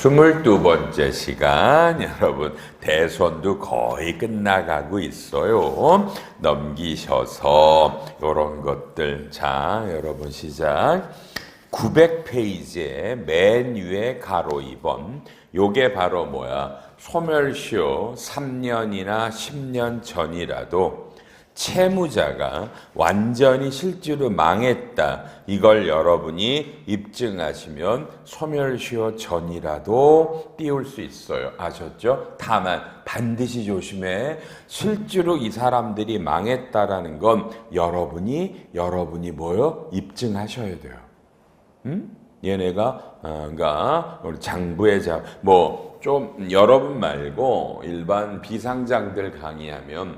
22번째 시간, 여러분 대선도 거의 끝나가고 있어요. 넘기셔서 이런 것들. 자, 여러분 시작. 900페이지에 맨 위에 가로 2번. 요게 바로 뭐야? 소멸시효 3년이나 10년 전이라도 채무자가 완전히 실제로 망했다. 이걸 여러분이 입증하시면 소멸시효 전이라도 띄울 수 있어요. 아셨죠? 다만 반드시 조심해. 실제로 이 사람들이 망했다라는 건 여러분이 뭐요? 입증하셔야 돼요. 얘네가 그러니까 우리 장부의 좀 여러분 말고 일반 비상장들 강의하면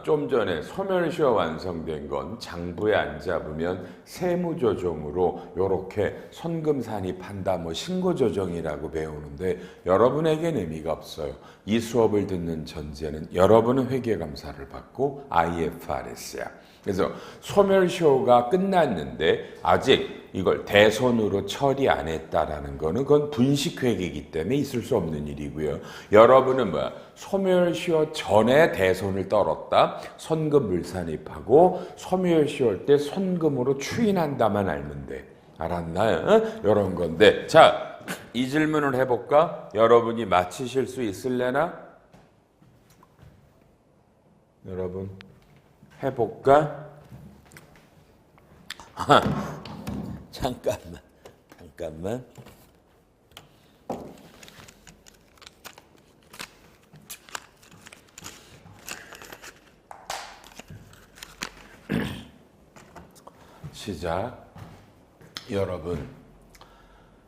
좀 전에 소멸시효 완성된 건 장부에 안 잡으면 세무조정으로 요렇게 선금 산입한다, 신고조정이라고 배우는데 여러분에겐 의미가 없어요. 이 수업을 듣는 전제는 여러분은 회계감사를 받고 IFRS야. 그래서 소멸시효가 끝났는데 아직 이걸 대손으로 처리 안 했다라는 거는 그건 분식회계이기 때문에 있을 수 없는 일이고요. 여러분은 소멸시효 전에 대손을 떨었다. 선금 물산입하고 소멸시효 때 선금으로 추인한다만 알면 돼. 알았나요? 이런 건데. 자, 이 질문을 해볼까? 여러분이 맞히실 수 있을래나? 여러분 해볼까? 잠깐만. 시작. 여러분,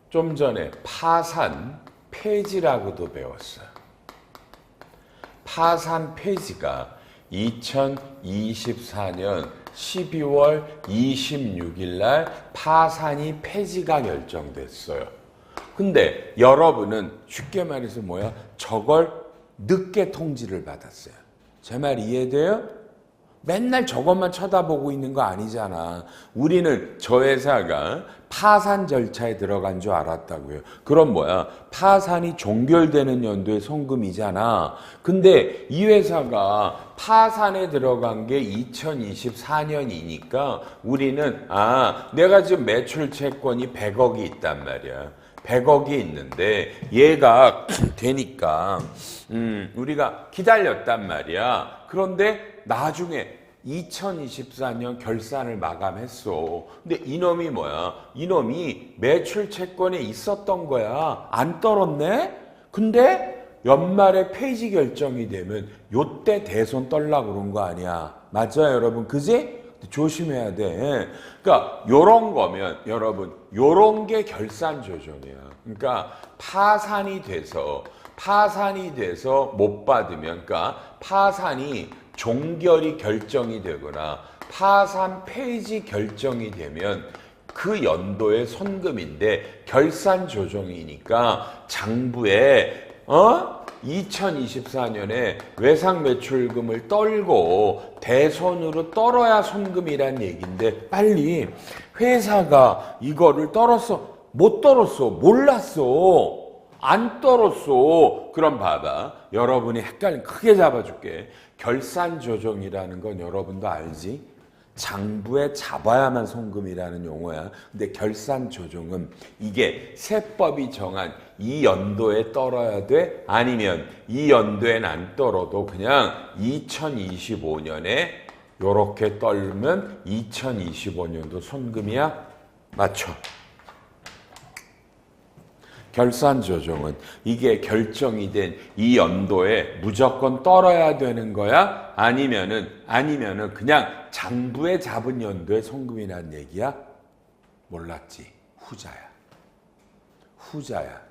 좀 전에 파산 폐지라고도 배웠어요. 파산 폐지가 2024년 12월 26일 날 파산이 폐지가 결정됐어요. 근데 여러분은 쉽게 말해서 저걸 늦게 통지를 받았어요. 제 말 이해돼요? 맨날 저것만 쳐다보고 있는 거 아니잖아. 우리는 저 회사가 파산 절차에 들어간 줄 알았다고요. 그럼 파산이 종결되는 연도의 송금이잖아. 근데 이 회사가 파산에 들어간 게 2024년이니까 우리는 내가 지금 매출 채권이 100억이 있단 말이야. 100억이 있는데 얘가 되니까 우리가 기다렸단 말이야. 그런데 나중에 2024년 결산을 마감했어. 근데 이놈이 이놈이 매출 채권에 있었던 거야. 안 떨었네? 근데 연말에 폐지 결정이 되면 요때 대손 떨라고 그런 거 아니야. 맞아요, 여러분? 그지? 조심해야 돼. 그러니까 요런 거면 여러분 요런 게 결산 조정이야. 그러니까 파산이 돼서 못 받으면, 그러니까 파산이 종결이 결정이 되거나 파산 폐지 결정이 되면 그 연도의 선금인데 결산 조정이니까 장부에 2024년에 외상 매출금을 떨고 대손으로 떨어야 손금이란 얘기인데 빨리 회사가 이거를 떨었어? 못 떨었어? 몰랐어? 안 떨었어? 그럼 봐봐. 여러분이 헷갈리면 크게 잡아줄게. 결산 조정이라는 건 여러분도 알지? 장부에 잡아야만 송금이라는 용어야. 근데 결산 조정은 이게 세법이 정한 이 연도에 떨어야 돼? 아니면 이 연도엔 안 떨어도 그냥 2025년에 요렇게 떨면 2025년도 송금이야? 맞죠? 결산 조정은 이게 결정이 된 이 연도에 무조건 떨어야 되는 거야? 아니면은 그냥 장부에 잡은 연도에 송금이라는 얘기야? 몰랐지. 후자야.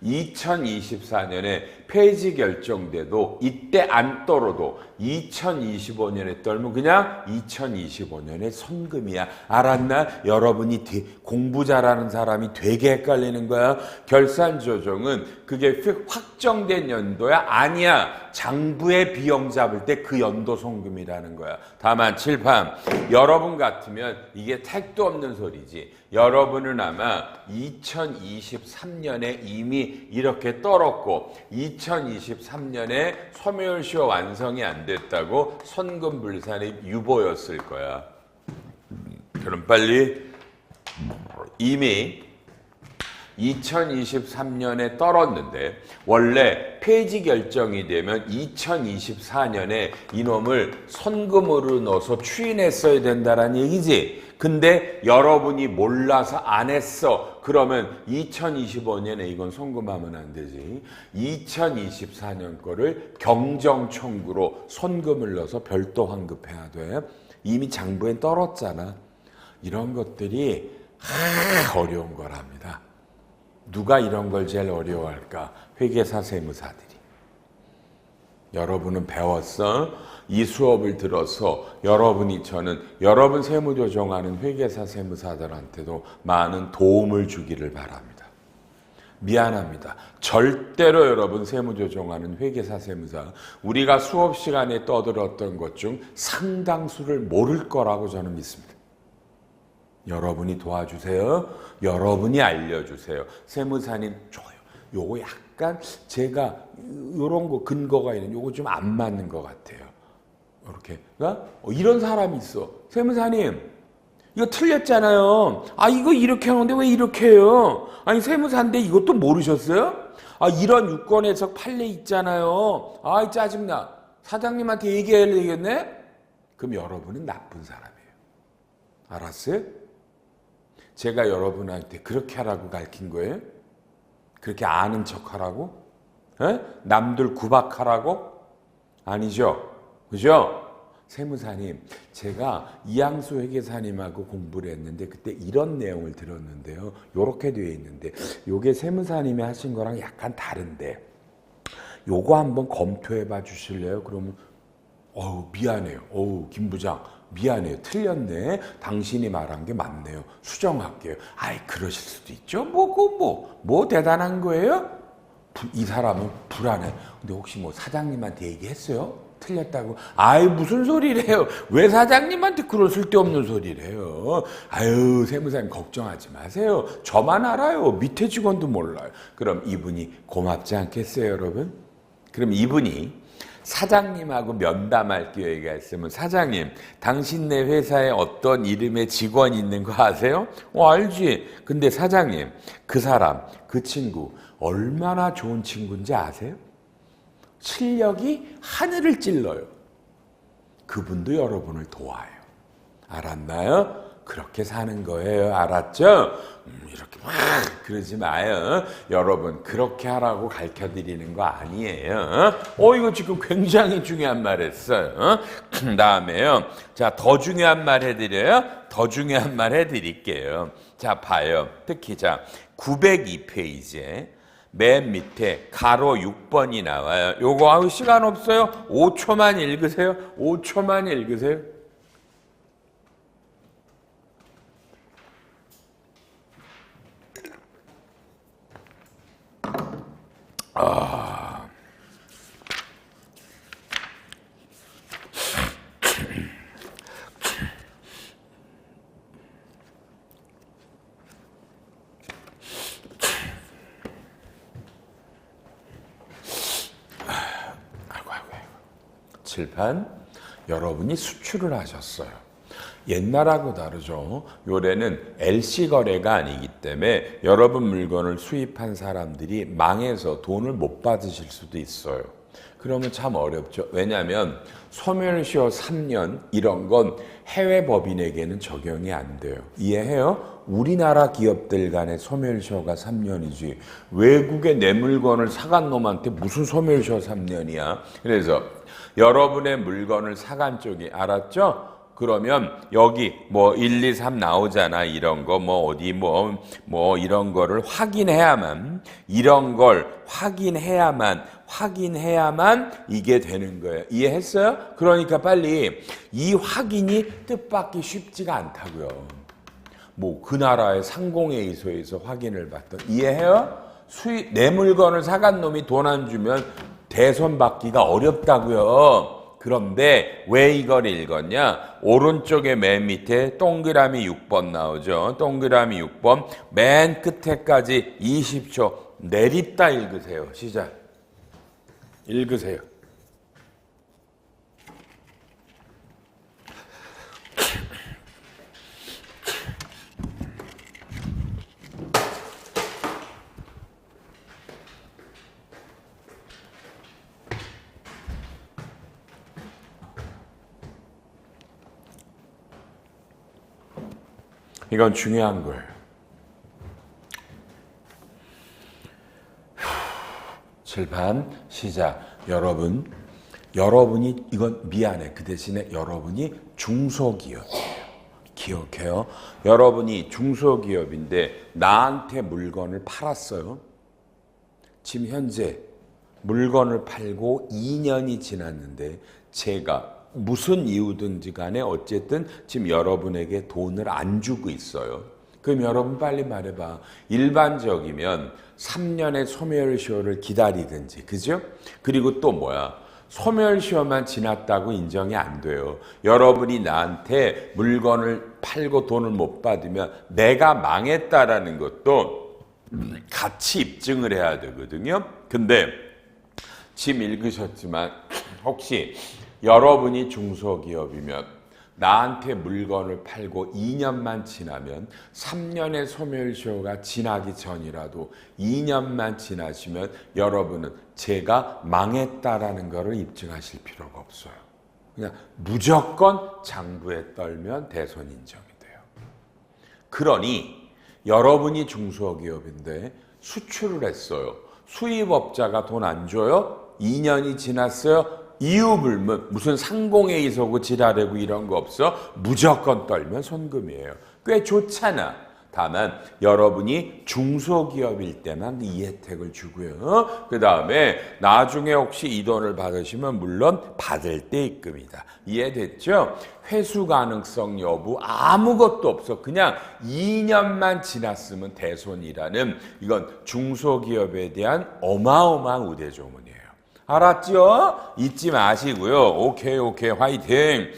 2024년에 폐지 결정돼도 이때 안 떨어도 2025년에 떨면 그냥 2025년에 선금이야. 알았나? 여러분이 공부 잘하는 사람이 되게 헷갈리는 거야. 결산 조정은 그게 확정된 연도야? 아니야. 장부에 비용 잡을 때 그 연도 송금이라는 거야. 다만 칠판 여러분 같으면 이게 택도 없는 소리지. 여러분은 아마 2023년에 이미 이렇게 떨었고 2023년에 소멸시효 완성이 안 됐다고 선금불산이 유보였을 거야. 그럼 빨리 이미 2023년에 떨었는데 원래 폐지 결정이 되면 2024년에 이놈을 선금으로 넣어서 추인했어야 된다는 얘기지. 근데 여러분이 몰라서 안 했어. 그러면 2025년에 이건 선금하면 안 되지. 2024년 거를 경정 청구로 선금을 넣어서 별도 환급해야 돼. 이미 장부엔 떨었잖아. 이런 것들이 어려운 거랍니다. 누가 이런 걸 제일 어려워할까? 회계사 세무사들이. 여러분은 배웠어? 이 수업을 들어서 저는 여러분 세무조정하는 회계사 세무사들한테도 많은 도움을 주기를 바랍니다. 미안합니다. 절대로 여러분 세무조정하는 회계사 세무사 우리가 수업 시간에 떠들었던 것 중 상당수를 모를 거라고 저는 믿습니다. 여러분이 도와주세요. 여러분이 알려주세요. 세무사님 줘요. 요거 약간 제가 요런 거 근거가 있는 요거 좀 안 맞는 것 같아요. 이렇게 이런 사람이 있어. 세무사님 이거 틀렸잖아요. 아 이거 이렇게 하는데 왜 이렇게 해요? 아니 세무사인데 이것도 모르셨어요? 아 이런 유권 해석 판례 있잖아요. 아 짜증나. 사장님한테 얘기해야 되겠네? 그럼 여러분은 나쁜 사람이에요. 알았어요? 제가 여러분한테 그렇게 하라고 가르친 거예요? 그렇게 아는 척 하라고? 에? 남들 구박하라고? 아니죠? 그죠? 세무사님, 제가 이양수 회계사님하고 공부를 했는데 그때 이런 내용을 들었는데요. 요렇게 되어 있는데 요게 세무사님이 하신 거랑 약간 다른데 요거 한번 검토해 봐 주실래요? 그러면 미안해요. 김 부장 미안해요. 틀렸네. 당신이 말한 게 맞네요. 수정할게요. 아이 그러실 수도 있죠. 뭐 대단한 거예요? 이 사람은 불안해. 근데 혹시 뭐 사장님한테 얘기했어요? 틀렸다고? 아이 무슨 소리래요? 왜 사장님한테 그런 쓸데없는 소리래요? 아유 세무사님 걱정하지 마세요. 저만 알아요. 밑에 직원도 몰라요. 그럼 이분이 고맙지 않겠어요, 여러분? 그럼 이분이 사장님하고 면담할 기회가 있으면 사장님, 당신네 회사에 어떤 이름의 직원이 있는 거 아세요? 알지. 근데 사장님, 그 사람, 그 친구 얼마나 좋은 친구인지 아세요? 실력이 하늘을 찔러요. 그분도 여러분을 도와요. 알았나요? 그렇게 사는 거예요. 알았죠? 이렇게 막 그러지 마요. 여러분 그렇게 하라고 가르쳐드리는 거 아니에요. 이거 지금 굉장히 중요한 말 했어요. 다음에요. 자, 더 중요한 말 해드려요. 더 중요한 말 해드릴게요. 자, 봐요. 특히 자 902페이지에 맨 밑에 가로 6번이 나와요. 요거 시간 없어요. 5초만 읽으세요. 5초만 읽으세요. 칠판 여러분이 수출을 하셨어요. 옛날하고 다르죠. 요래는 LC 거래가 아니기 때문에 여러분 물건을 수입한 사람들이 망해서 돈을 못 받으실 수도 있어요. 그러면 참 어렵죠. 왜냐하면 소멸시효 3년 이런 건 해외 법인에게는 적용이 안 돼요. 이해해요? 우리나라 기업들 간의 소멸시효가 3년이지 외국의 내 물건을 사간 놈한테 무슨 소멸시효 3년이야. 그래서 여러분의 물건을 사간 쪽이 알았죠? 그러면 여기 뭐 1, 2, 3 나오잖아. 이런 거 뭐 어디 뭐 이런 거를 확인해야만 이런 걸 확인해야만 이게 되는 거예요. 이해했어요? 그러니까 빨리 이 확인이 뜻밖이 쉽지가 않다고요. 뭐 그 나라의 상공회의소에서 확인을 받던 이해해요? 내 물건을 사간 놈이 돈 안 주면 대손 받기가 어렵다고요. 그런데 왜 이걸 읽었냐? 오른쪽에 맨 밑에 동그라미 6번 나오죠. 동그라미 6번 맨 끝에까지 20초 내립다 읽으세요. 시작. 읽으세요. 이건 중요한 거예요. 칠판 시작. 여러분이 이건 미안해. 그 대신에 여러분이 중소기업이에요. 기억해요. 여러분이 중소기업인데 나한테 물건을 팔았어요. 지금 현재 물건을 팔고 2년이 지났는데 제가 무슨 이유든지 간에 어쨌든 지금 여러분에게 돈을 안 주고 있어요. 그럼 여러분 빨리 말해봐. 일반적이면 3년의 소멸시효를 기다리든지, 그죠? 그리고 또 뭐야? 소멸시효만 지났다고 인정이 안 돼요. 여러분이 나한테 물건을 팔고 돈을 못 받으면 내가 망했다라는 것도 같이 입증을 해야 되거든요. 근데 지금 읽으셨지만 혹시 여러분이 중소기업이면 나한테 물건을 팔고 2년만 지나면 3년의 소멸시효가 지나기 전이라도 2년만 지나시면 여러분은 제가 망했다라는 것을 입증하실 필요가 없어요. 그냥 무조건 장부에 떨면 대손 인정이 돼요. 그러니 여러분이 중소기업인데 수출을 했어요. 수입업자가 돈 안 줘요? 2년이 지났어요? 이유 불문, 무슨 상공회의 서고 지랄하고 이런 거 없어? 무조건 떨면 손금이에요. 꽤 좋잖아. 다만 여러분이 중소기업일 때만 이 혜택을 주고요. 그 다음에 나중에 혹시 이 돈을 받으시면 물론 받을 때 입금이다. 이해됐죠? 회수 가능성 여부 아무것도 없어. 그냥 2년만 지났으면 대손이라는 이건 중소기업에 대한 어마어마한 우대조문이에요. 알았죠? 잊지 마시고요. 오케이 화이팅.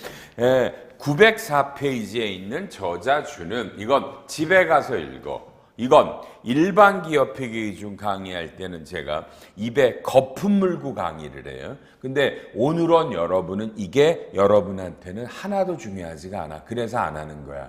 904페이지에 있는 저자주는 이건 집에 가서 읽어. 이건 일반 기업 회계기준 강의할 때는 제가 입에 거품 물고 강의를 해요. 근데 오늘은 여러분은 이게 여러분한테는 하나도 중요하지가 않아. 그래서 안 하는 거야.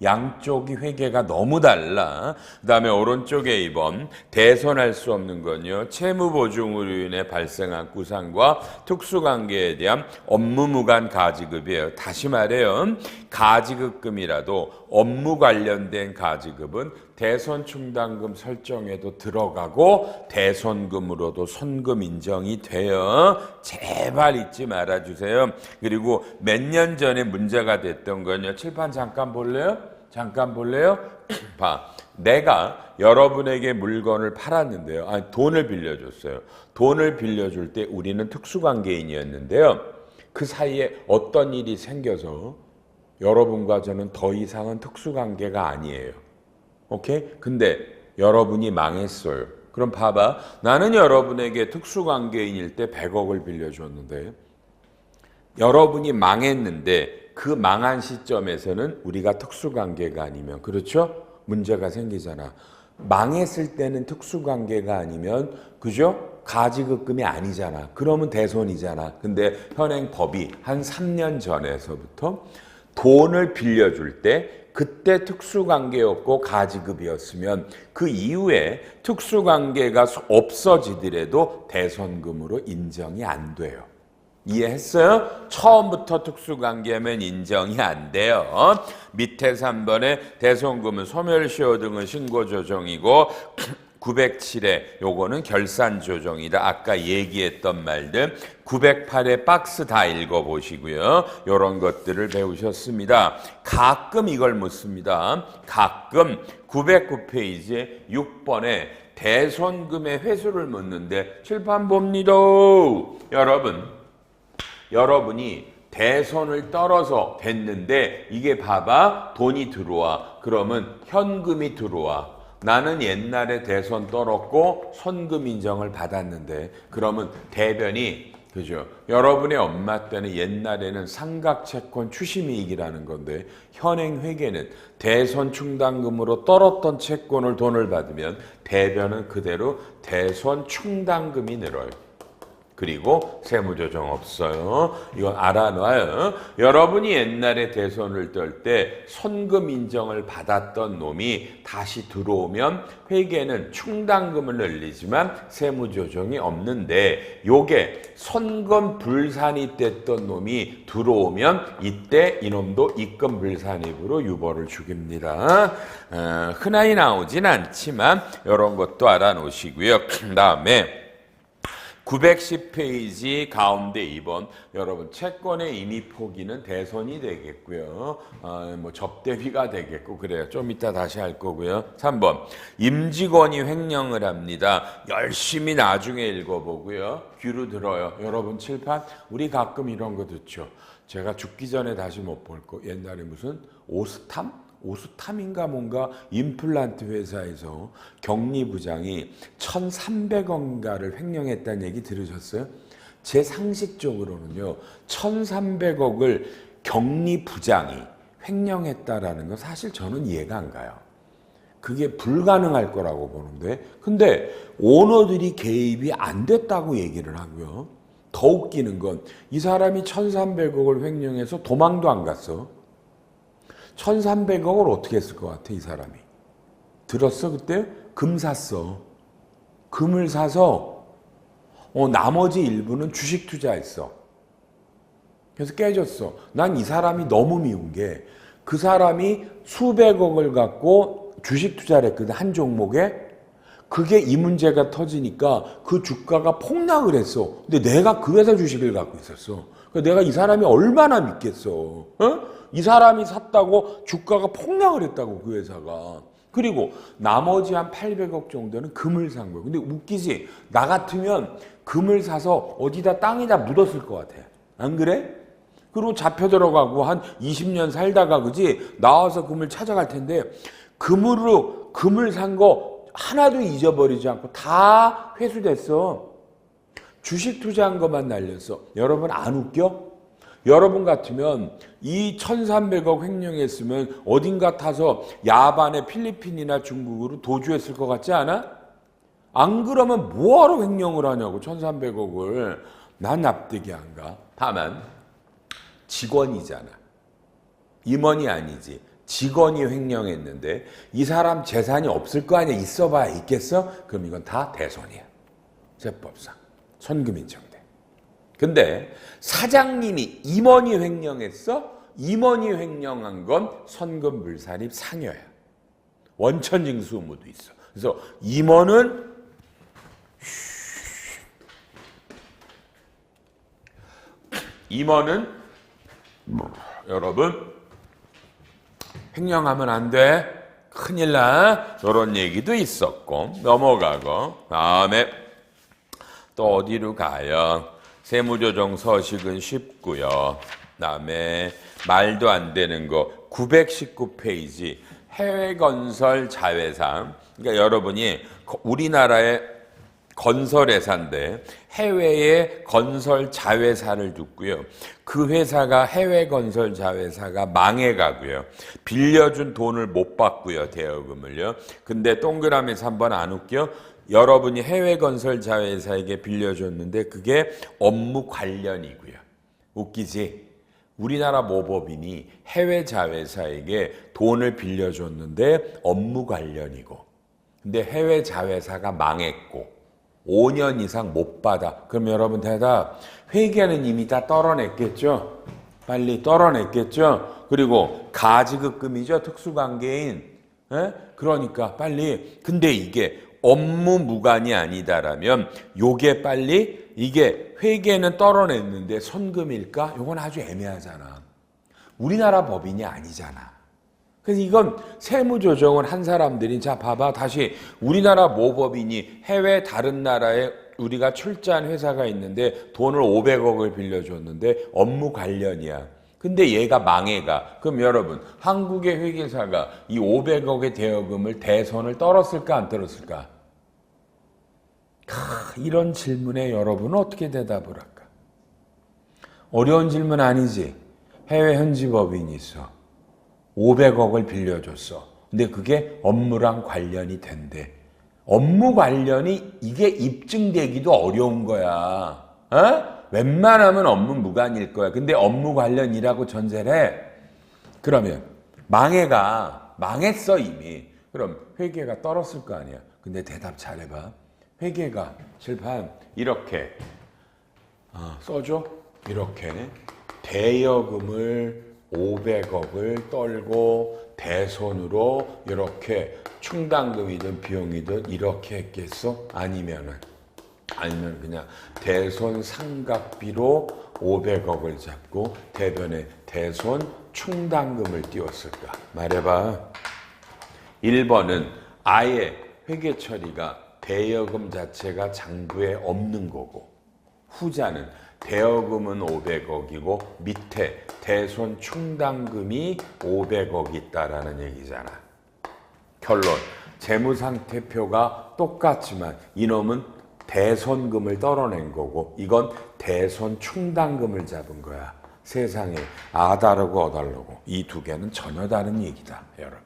양쪽이 회계가 너무 달라. 그 다음에 오른쪽에 2번 대손할 수 없는 건요. 채무보증으로 인해 발생한 구상과 특수관계에 대한 업무무관 가지급이에요. 다시 말해요. 가지급금이라도 업무 관련된 가지급은 대손충당금 설정에도 들어가고 대손금으로도 손금 인정이 돼요. 제발 잊지 말아주세요. 그리고 몇 년 전에 문제가 됐던 건요. 칠판 잠깐 볼래요? 봐. 내가 여러분에게 물건을 팔았는데요. 아니, 돈을 빌려줬어요. 돈을 빌려줄 때 우리는 특수관계인이었는데요. 그 사이에 어떤 일이 생겨서 여러분과 저는 더 이상은 특수관계가 아니에요. 오케이? 근데 여러분이 망했어요. 그럼 봐봐. 나는 여러분에게 특수관계인일 때 100억을 빌려줬는데 여러분이 망했는데 그 망한 시점에서는 우리가 특수관계가 아니면, 그렇죠? 문제가 생기잖아. 망했을 때는 특수관계가 아니면, 그죠? 가지급금이 아니잖아. 그러면 대손이잖아. 근데 현행 법이 한 3년 전에서부터 돈을 빌려줄 때 그때 특수관계였고 가지급이었으면 그 이후에 특수관계가 없어지더라도 대손금으로 인정이 안 돼요. 이해했어요? 처음부터 특수관계면 인정이 안 돼요. 밑에 3번에 대손금은 소멸시효 등은 신고조정이고 907에 요거는 결산조정이다. 아까 얘기했던 말들 908에 박스 다 읽어보시고요. 요런 것들을 배우셨습니다. 가끔 이걸 묻습니다. 가끔 909페이지에 6번에 대손금의 회수를 묻는데 칠판 봅니다. 여러분이 대손을 떨어서 됐는데 이게 봐봐. 돈이 들어와. 그러면 현금이 들어와. 나는 옛날에 대손 떨었고 손금 인정을 받았는데 그러면 대변이 그죠? 여러분의 엄마 때는 옛날에는 상각채권 추심이익이라는 건데 현행 회계는 대손 충당금으로 떨었던 채권을 돈을 받으면 대변은 그대로 대손 충당금이 늘어요. 그리고 세무조정 없어요. 이건 알아놔요. 여러분이 옛날에 대손을 떨 때 손금 인정을 받았던 놈이 다시 들어오면 회계는 충당금을 늘리지만 세무조정이 없는데 요게 손금 불산입 됐던 놈이 들어오면 이때 이놈도 입금 불산입으로 유보를 죽입니다. 흔하게 나오진 않지만 이런 것도 알아놓으시고요. 그 다음에 910페이지 가운데 2번 여러분 채권의 임의 포기는 대손이 되겠고요. 뭐 접대비가 되겠고 그래요. 좀 이따 다시 할 거고요. 3번 임직원이 횡령을 합니다. 열심히 나중에 읽어보고요. 귀로 들어요. 여러분 칠판 우리 가끔 이런 거 듣죠. 제가 죽기 전에 다시 못 볼 거. 옛날에 무슨 오스탐인가 뭔가 임플란트 회사에서 경리부장이 1,300억인가를 횡령했다는 얘기 들으셨어요? 제 상식적으로는요. 1,300억을 경리부장이 횡령했다라는 건 사실 저는 이해가 안 가요. 그게 불가능할 거라고 보는데 근데 오너들이 개입이 안 됐다고 얘기를 하고요. 더 웃기는 건 이 사람이 1,300억을 횡령해서 도망도 안 갔어. 1,300억을 어떻게 했을 것 같아 이 사람이? 들었어 그때? 금 샀어. 금을 사서 나머지 일부는 주식 투자했어. 그래서 깨졌어. 난 이 사람이 너무 미운 게 그 사람이 수백억을 갖고 주식 투자를 했거든 한 종목에. 그게 이 문제가 터지니까 그 주가가 폭락을 했어. 근데 내가 그 회사 주식을 갖고 있었어. 그러니까 내가 이 사람이 얼마나 믿겠어. 이 사람이 샀다고 주가가 폭락을 했다고 그 회사가. 그리고 나머지 한 800억 정도는 금을 산 거예요. 근데 웃기지? 나 같으면 금을 사서 어디다 땅에다 묻었을 것 같아. 안 그래? 그리고 잡혀 들어가고 한 20년 살다가 그지? 나와서 금을 찾아갈 텐데 금을 산 거 하나도 잊어버리지 않고 다 회수됐어. 주식 투자한 것만 날렸어. 여러분 안 웃겨? 여러분 같으면 이 1,300억 횡령했으면 어딘가 타서 야반에 필리핀이나 중국으로 도주했을 것 같지 않아? 안 그러면 뭐하러 횡령을 하냐고 1,300억을. 난 납득이 안 가. 다만 직원이잖아. 임원이 아니지. 직원이 횡령했는데 이 사람 재산이 없을 거 아니야. 있어봐야 있겠어? 그럼 이건 다 대손이야. 세법상. 손금 인정돼. 근데 사장님이 임원이 횡령했어? 임원이 횡령한 건 손금 불산입 상여야. 원천징수 의무도 있어. 그래서 임원은 여러분 횡령하면 안 돼. 큰일 나. 저런 얘기도 있었고 넘어가고 다음에 또 어디로 가요? 세무조정 서식은 쉽고요. 그다음에 말도 안 되는 거 919페이지 해외건설 자회사. 그러니까 여러분이 우리나라의 건설회사인데 해외의 건설 자회사를 두고요. 그 회사가 해외 건설 자회사가 망해가고요. 빌려준 돈을 못 받고요. 대여금을요. 근데 동그라미에서 한번 안 웃겨? 여러분이 해외 건설 자회사에게 빌려줬는데 그게 업무 관련이고요. 웃기지? 우리나라 모법인이 해외 자회사에게 돈을 빌려줬는데 업무 관련이고 근데 해외 자회사가 망했고 5년 이상 못 받아. 그럼 여러분 대답. 회계는 이미 다 떨어냈겠죠? 빨리 떨어냈겠죠? 그리고 가지급금이죠. 특수관계인. 에? 그러니까 빨리. 근데 이게 업무 무관이 아니다라면 요게 빨리 이게 회계는 떨어냈는데 손금일까? 요건 아주 애매하잖아. 우리나라 법인이 아니잖아. 그래서 이건 세무조정을 한 사람들이 자 봐봐 다시 우리나라 모법인이 해외 다른 나라에 우리가 출자한 회사가 있는데 돈을 500억을 빌려줬는데 업무 관련이야. 근데 얘가 망해가. 그럼 여러분 한국의 회계사가 이 500억의 대여금을 대손을 떨었을까 안 떨었을까? 이런 질문에 여러분은 어떻게 대답을 할까? 어려운 질문 아니지. 해외 현지 법인이 있어. 500억을 빌려줬어. 근데 그게 업무랑 관련이 된대. 업무 관련이 이게 입증되기도 어려운 거야. 어? 웬만하면 업무 무관일 거야. 근데 업무 관련이라고 전제를 해. 그러면 망했어 이미. 그럼 회계가 떨었을 거 아니야. 근데 대답 잘해봐. 회계가 실판 이렇게 써줘. 이렇게 대여금을 500억을 떨고 대손으로 이렇게 충당금이든 비용이든 이렇게 했겠어? 아니면 그냥 대손 상각비로 500억을 잡고 대변에 대손 충당금을 띄웠을까? 말해봐. 1번은 아예 회계 처리가 대여금 자체가 장부에 없는 거고, 후자는 대여금은 500억이고 밑에 대손 충당금이 500억 있다라는 얘기잖아. 결론, 재무상태표가 똑같지만 이놈은 대손금을 떨어낸 거고 이건 대손 충당금을 잡은 거야. 세상에 아 다르고 어 다르고 이 두 개는 전혀 다른 얘기다, 여러분.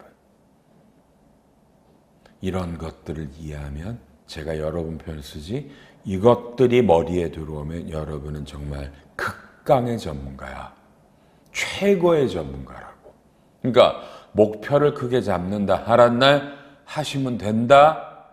이런 것들을 이해하면 제가 여러분 편 쓰지, 이것들이 머리에 들어오면 여러분은 정말 극강의 전문가야. 최고의 전문가라고. 그러니까 목표를 크게 잡는다. 알았나요? 하시면 된다.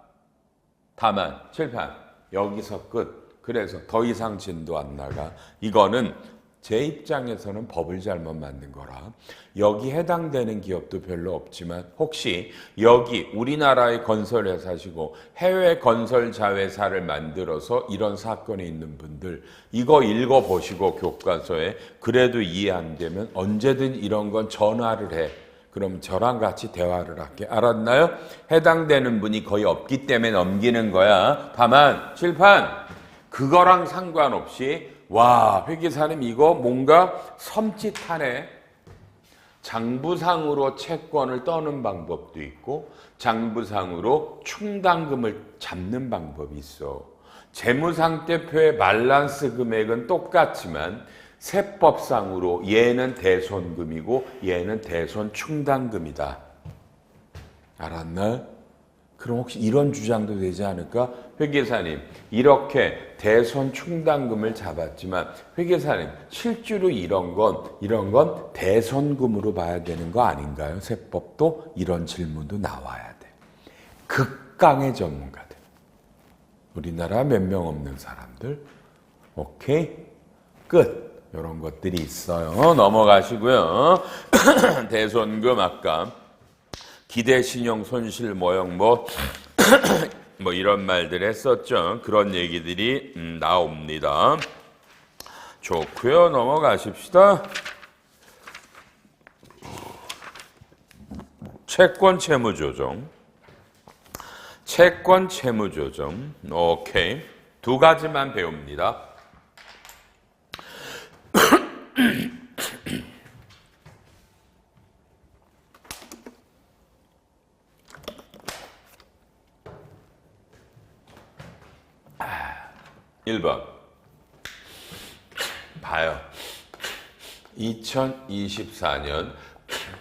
다만 칠판 여기서 끝. 그래서 더 이상 진도 안 나가. 이거는 제 입장에서는 법을 잘못 만든 거라. 여기 해당되는 기업도 별로 없지만 혹시 여기 우리나라의 건설회사시고 해외 건설 자회사를 만들어서 이런 사건이 있는 분들 이거 읽어보시고 교과서에 그래도 이해 안 되면 언제든 이런 건 전화를 해. 그럼 저랑 같이 대화를 할게. 알았나요? 해당되는 분이 거의 없기 때문에 넘기는 거야. 다만 칠판 그거랑 상관없이 와, 회계사님 이거 뭔가 섬찟하네. 장부상으로 채권을 떠는 방법도 있고 장부상으로 충당금을 잡는 방법이 있어. 재무상태표의 밸런스 금액은 똑같지만 세법상으로 얘는 대손금이고 얘는 대손 충당금이다. 알았나? 그럼 혹시 이런 주장도 되지 않을까? 회계사님 이렇게 대손 충당금을 잡았지만 회계사님 실제로 이런 건 대손금으로 봐야 되는 거 아닌가요? 세법도 이런 질문도 나와야 돼. 극강의 전문가들. 우리나라 몇 명 없는 사람들. 오케이? 끝. 이런 것들이 있어요. 넘어가시고요. 대손금 아까 기대신용 손실 모형 뭐 이런 말들 했었죠. 그런 얘기들이 나옵니다. 좋고요. 넘어가십시다. 채권 채무 조정. 채권 채무 조정. 오케이. 두 가지만 배웁니다. 1번 봐요. 2024년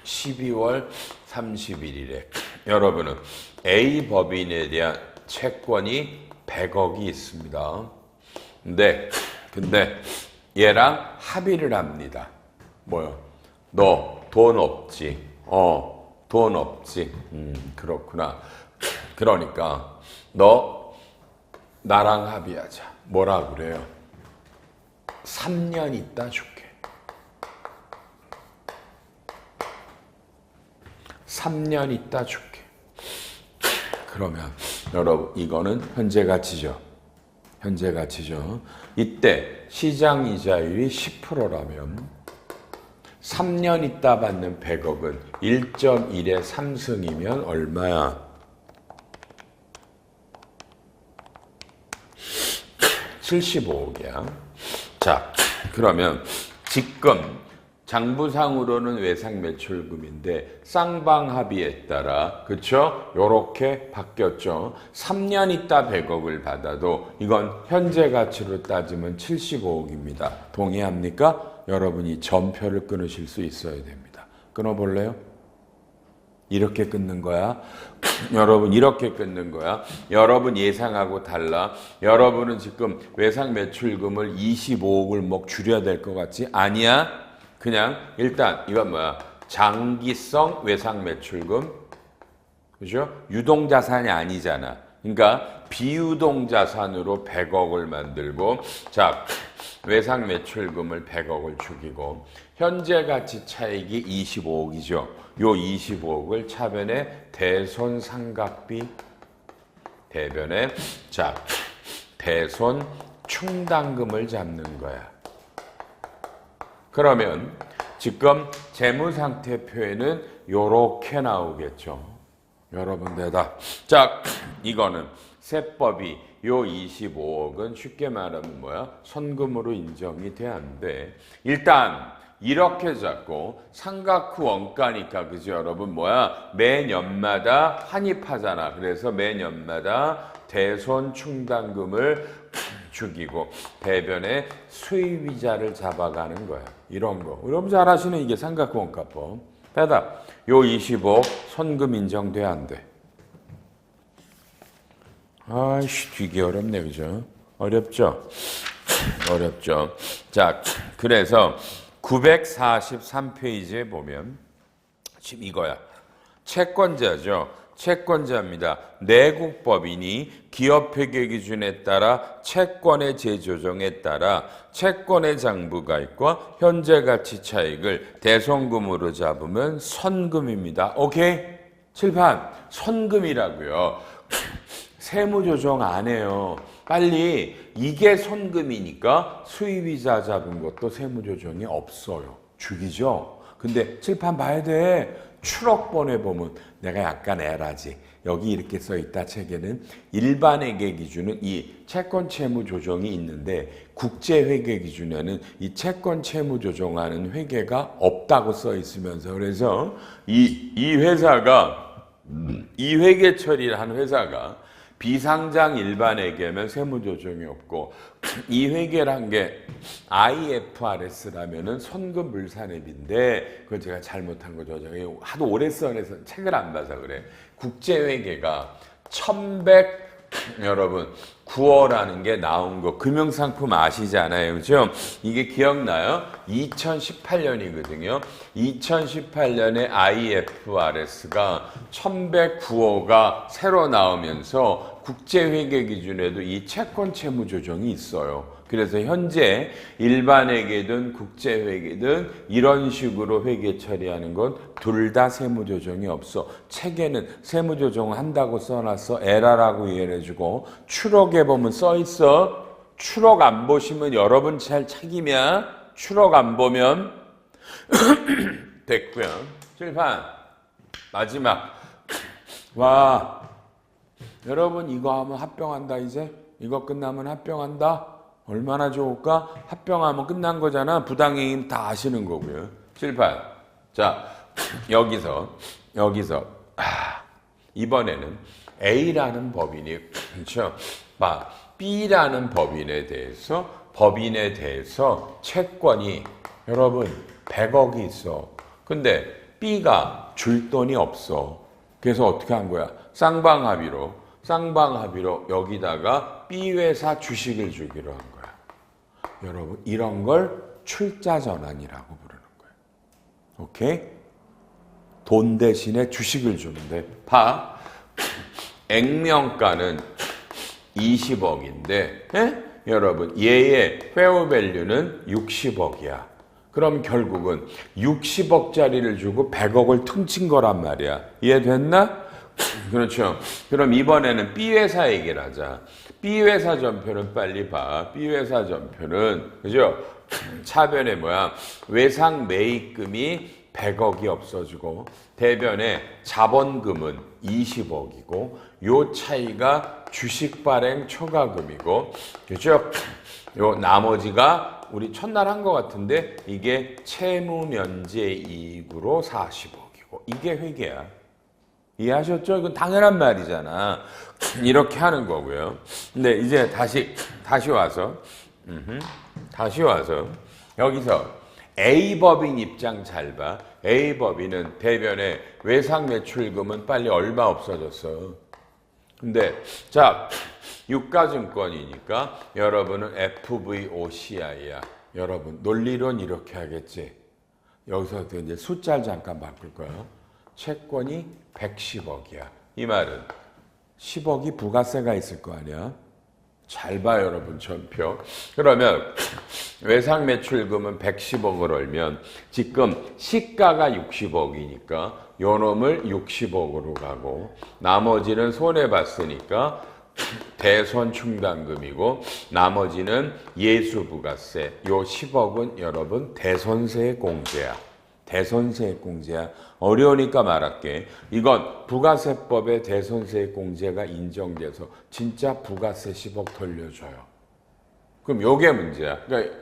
12월 31일에 여러분은 A 법인에 대한 채권이 100억이 있습니다. 근데 얘랑 합의를 합니다. 뭐요? 너 돈 없지? 돈 없지? 그렇구나. 그러니까 너 나랑 합의하자. 뭐라 그래요? 3년 있다 줄게. 3년 있다 줄게. 그러면 여러분 이거는 현재 가치죠. 현재 가치죠. 이때 시장 이자율이 10%라면 3년 있다 받는 100억은 1.1의 3승이면 얼마야? 75억이야. 자, 그러면 지금 장부상으로는 외상 매출금인데 쌍방합의에 따라 그쵸? 요렇게 바뀌었죠. 3년 있다 100억을 받아도 이건 현재 가치로 따지면 75억입니다. 동의합니까? 여러분이 전표를 끊으실 수 있어야 됩니다. 끊어볼래요? 이렇게 끊는 거야. 여러분 이렇게 끊는 거야. 여러분 예상하고 달라. 여러분은 지금 외상 매출금을 25억을 뭐 줄여야 될 것 같지? 아니야. 그냥 일단 이건 뭐야? 장기성 외상 매출금. 그죠? 유동 자산이 아니잖아. 그러니까 비유동 자산으로 100억을 만들고 자, 외상 매출금을 100억을 죽이고 현재 가치 차익이 25억이죠. 요 25억을 차변에 대손 상각비 대변에 자, 대손 충당금을 잡는 거야. 그러면 지금 재무상태표에는 요렇게 나오겠죠. 여러분 대답. 자, 이거는 세법이 요 25억은 쉽게 말하면 뭐야? 선금으로 인정이 돼 안 돼. 일단 이렇게 잡고 삼각 후 원가니까 그죠 여러분 뭐야? 매년마다 환입하잖아. 그래서 매년마다 대손 충당금을 죽이고 대변에 수입이자를 잡아가는 거야. 이런 거. 여러분 잘 아시는 이게 삼각 후 원가법. 대답. 요 25억 선금 인정돼 안 돼? 아이씨 되게 어렵네 그죠? 어렵죠? 어렵죠. 자 그래서 943페이지에 보면 지금 이거야. 채권자죠. 채권자입니다. 내국법인이 기업회계 기준에 따라 채권의 재조정에 따라 채권의 장부가액과 현재 가치 차익을 대손금으로 잡으면 선금입니다. 오케이? 칠판 선금이라고요. 세무조정 안 해요. 빨리 이게 선금이니까 수입이자 잡은 것도 세무조정이 없어요. 죽이죠. 근데 칠판 봐야 돼. 추록본에 보면 내가 약간 에라지. 여기 이렇게 써있다 책에는 일반회계 기준은 이 채권 채무 조정이 있는데 국제회계 기준에는 이 채권 채무 조정하는 회계가 없다고 써있으면서 그래서 이 회사가 이 회계 처리를 한 회사가 비상장 일반회계면 세무조정이 없고 이 회계란 게 IFRS라면은 선금 물산액인데 그건 제가 잘못한 거죠. 제가 하도 오래 써내서 책을 안 봐서 그래. 국제회계가 1100 여러분 9호라는 게 나온 거 금융상품 아시잖아요. 그죠? 이게 기억나요? 2018년이거든요. 2018년에 IFRS가 1109호가 새로 나오면서 국제회계 기준에도 이 채권 채무 조정이 있어요. 그래서 현재 일반회계든 국제회계든 이런 식으로 회계 처리하는 건 둘 다 세무조정이 없어. 책에는 세무조정 한다고 써놨어. 에라라고 이해해주고 추록에 보면 써있어. 추록 안 보시면 여러분 잘 책임이야. 추록 안 보면 됐고요. 칠판 마지막. 와 여러분 이거 하면 합병한다 이제. 이거 끝나면 합병한다. 얼마나 좋을까? 합병하면 끝난 거잖아. 부당행위 다 아시는 거고요. 칠판. 자, 여기서 이번에는 A라는 법인이 그렇죠? B라는 법인에 대해서 채권이 여러분 100억이 있어. 근데 B가 줄 돈이 없어. 그래서 어떻게 한 거야? 쌍방합의로 여기다가 B회사 주식을 주기로 한 거야. 여러분 이런 걸 출자전환이라고 부르는 거예요. 오케이? 돈 대신에 주식을 주는데 액면가는 20억인데 여러분 얘의 페어밸류는 60억이야. 그럼 결국은 60억짜리를 주고 100억을 퉁친 거란 말이야. 이해됐나? 그렇죠. 그럼 이번에는 B회사 얘기를 하자. B회사 전표는 빨리 봐. B회사 전표는 그죠? 차변에 뭐야? 외상 매입금이 100억이 없어지고 대변에 자본금은 20억이고 요 차이가 주식 발행 초과금이고, 그죠? 요 나머지가 우리 첫날 한 것 같은데 이게 채무 면제 이익으로 40억이고 이게 회계야. 이해하셨죠? 이건 당연한 말이잖아. 이렇게 하는 거고요. 근데 이제 다시 와서 여기서 A법인 입장 잘 봐. A법인은 대변에 외상 매출금은 빨리 얼마 없어졌어. 근데 자, 유가증권이니까 여러분은 FVOCI야. 여러분 논리론 이렇게 하겠지. 여기서 이제 숫자를 잠깐 바꿀 거예요. 채권이 110억이야. 이 말은 10억이 부가세가 있을 거 아니야. 잘 봐 여러분 전표. 그러면 외상 매출금은 110억을 얼면 지금 시가가 60억이니까 요 놈을 60억으로 가고 나머지는 손해봤으니까 대손 충당금이고 나머지는 예수부가세. 요 10억은 여러분 대손세 공제야. 대손세 공제야. 어려우니까 말할게. 이건 부가세법에 대손세 공제가 인정돼서 진짜 부가세 10억 돌려줘요. 그럼 요게 문제야. 그러니까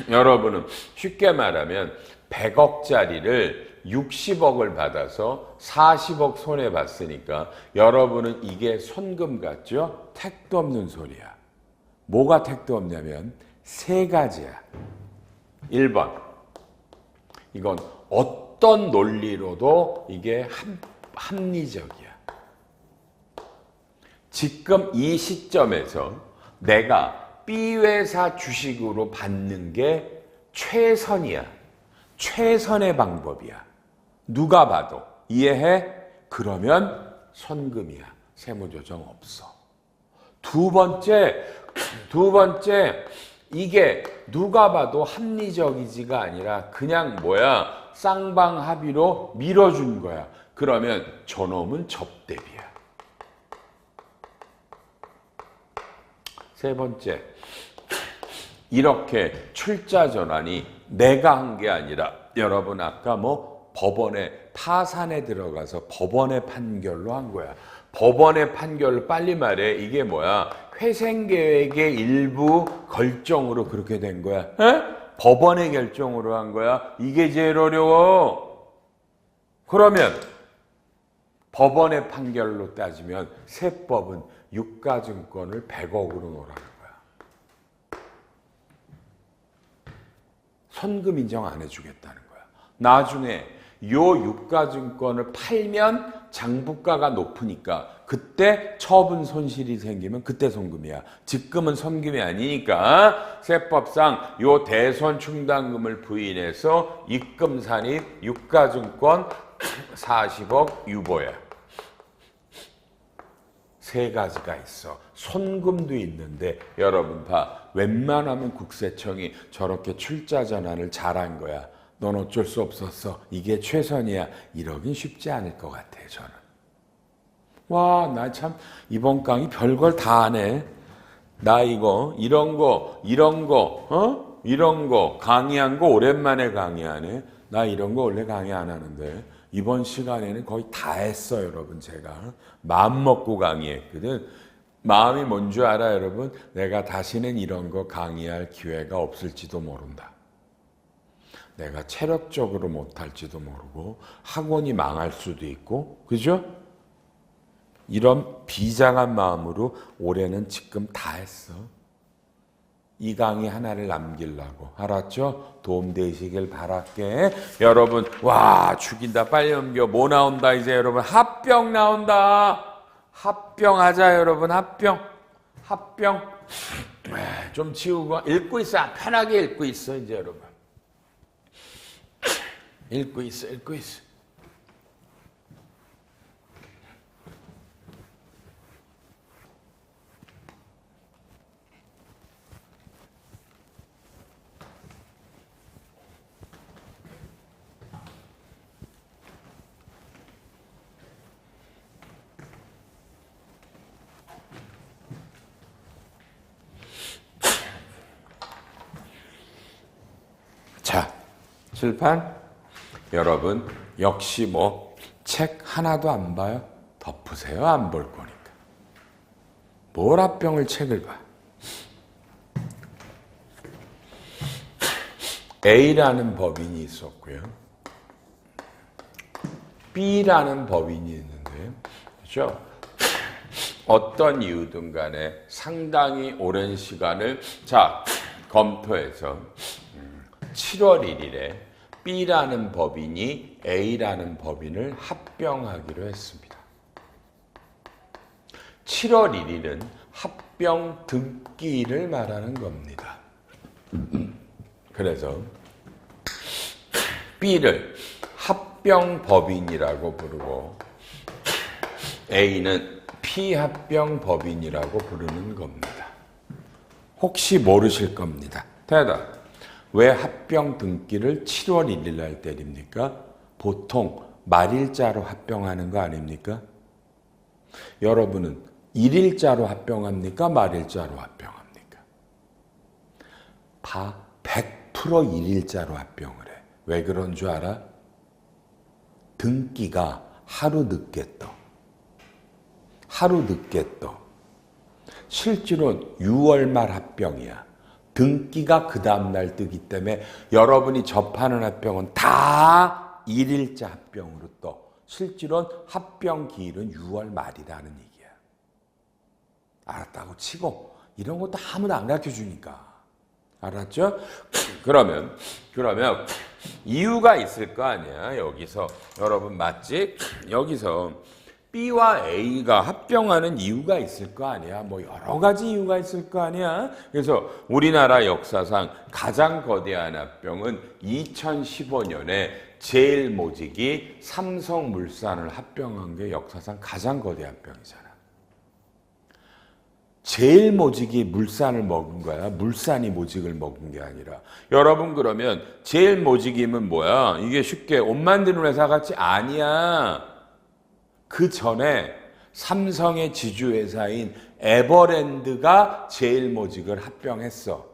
여러분은 쉽게 말하면 100억짜리를 60억을 받아서 40억 손해봤으니까 여러분은 이게 손금 같죠? 택도 없는 소리야. 뭐가 택도 없냐면 세 가지야. 1번. 이건 어떤 논리로도 이게 합리적이야. 지금 이 시점에서 내가 B회사 주식으로 받는 게 최선이야. 최선의 방법이야. 누가 봐도. 이해해? 그러면 선금이야. 세무조정 없어. 두 번째, 이게 누가 봐도 합리적이지가 아니라 그냥 뭐야, 쌍방합의로 밀어준 거야. 그러면 저놈은 접대비야. 세 번째, 이렇게 출자 전환이 내가 한 게 아니라 여러분 아까 뭐 법원에 파산에 들어가서 법원의 판결로 한 거야. 법원의 판결로 빨리 말해. 이게 뭐야? 회생계획의 일부 결정으로 그렇게 된 거야. 에? 법원의 결정으로 한 거야. 이게 제일 어려워. 그러면 법원의 판결로 따지면 세법은 유가증권을 100억으로 놓으라는 거야. 선금 인정 안 해주겠다는 거야. 나중에 요 유가증권을 팔면 장부가가 높으니까 그때 처분 손실이 생기면 그때 손금이야. 지금은 손금이 아니니까 세법상 요 대손 충당금을 부인해서 입금 산입 유가증권 40억 유보야. 세 가지가 있어. 손금도 있는데 여러분 봐. 웬만하면 국세청이 저렇게 출자 전환을 잘한 거야. 넌 어쩔 수 없었어. 이게 최선이야. 이러긴 쉽지 않을 것 같아 저는. 와, 나 참 이번 강의 별걸 다 하네. 나 이런 거 강의한 거 오랜만에 강의하네. 나 이런 거 원래 강의 안 하는데 이번 시간에는 거의 다 했어 여러분. 제가 마음 먹고 강의했거든. 마음이 뭔 줄 알아 여러분? 내가 다시는 이런 거 강의할 기회가 없을지도 모른다. 내가 체력적으로 못할지도 모르고 학원이 망할 수도 있고, 그죠? 이런 비장한 마음으로 올해는 지금 다 했어. 이 강의 하나를 남기려고. 알았죠? 도움되시길 바랄게. 여러분, 와, 죽인다. 빨리 넘겨. 뭐 나온다 이제 여러분? 합병 나온다. 합병하자 여러분. 합병. 좀 치우고 읽고 있어. 편하게 읽고 있어 이제 여러분. 읽고 있어. 자, 칠판. 여러분 역시 뭐 책 하나도 안 봐요? 덮으세요. 안 볼 거니까. 뭘 합병을 책을 봐. A라는 법인이 있었고요. B라는 법인이 있는데, 그렇죠? 어떤 이유든 간에 상당히 오랜 시간을 검토해서 7월 1일에 B라는 법인이 A라는 법인을 합병하기로 했습니다. 7월 1일은 합병 등기일을 말하는 겁니다. 그래서 B를 합병 법인이라고 부르고 A는 피합병 법인이라고 부르는 겁니다. 혹시 모르실 겁니다. 대답. 왜 합병 등기를 7월 1일 날 때립니까? 보통 말일자로 합병하는 거 아닙니까? 여러분은 일일자로 합병합니까? 말일자로 합병합니까? 100% 일일자로 합병을 해. 왜 그런 줄 알아? 등기가 하루 늦게 떠. 하루 늦게 떠. 실제로는 6월 말 합병이야. 등기가 그 다음날 뜨기 때문에 여러분이 접하는 합병은 다 일일자 합병으로 떠. 실제로는 합병 기일은 6월 말이라는 얘기야. 알았다고 치고 이런 것도 아무도 안 가르쳐주니까. 알았죠? 그러면 이유가 있을 거 아니야. 여기서 여러분 맞지? 여기서 B와 A가 합병하는 이유가 있을 거 아니야. 뭐 여러 가지 이유가 있을 거 아니야. 그래서 우리나라 역사상 가장 거대한 합병은 2015년에 제일모직이 삼성물산을 합병한 게 역사상 가장 거대한 합병이잖아. 제일모직이 물산을 먹은 거야. 물산이 모직을 먹은 게 아니라. 여러분 그러면 제일모직이면 뭐야? 이게 쉽게 옷 만드는 회사 같지? 아니야. 그 전에 삼성의 지주회사인 에버랜드가 제일모직을 합병했어.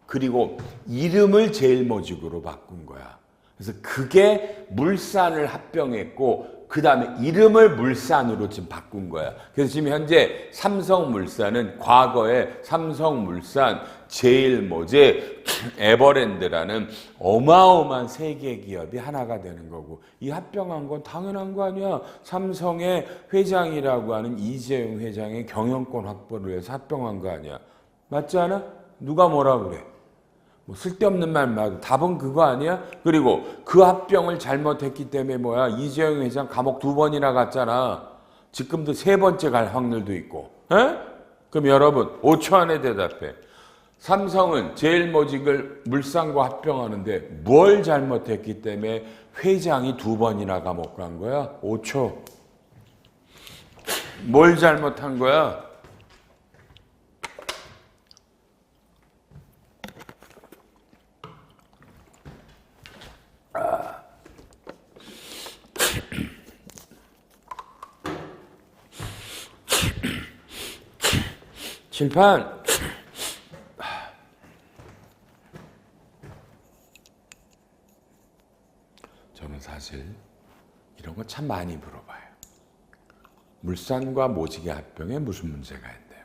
그리고 이름을 제일모직으로 바꾼 거야. 그래서 그게 물산을 합병했고 그 다음에 이름을 물산으로 지금 바꾼 거야. 그래서 지금 현재 삼성물산은 과거에 삼성물산, 제일모직, 에버랜드라는 어마어마한 세계 기업이 하나가 되는 거고 이 합병한 건 당연한 거 아니야. 삼성의 회장이라고 하는 이재용 회장의 경영권 확보를 위해서 합병한 거 아니야. 맞지 않아? 누가 뭐라 그래? 뭐 쓸데없는 말 말고 답은 그거 아니야? 그리고 그 합병을 잘못했기 때문에 뭐야? 이재용 회장 감옥 2번이나 갔잖아. 지금도 3번째 갈 확률도 있고. 에? 그럼 여러분 5초 안에 대답해. 삼성은 제일모직을 물산과 합병하는데 뭘 잘못했기 때문에 회장이 2번이나 감옥 간 거야? 5초. 뭘 잘못한 거야? 칠판. 저는 사실 이런 거 참 많이 물어봐요. 물산과 모직의 합병에 무슨 문제가 있나요?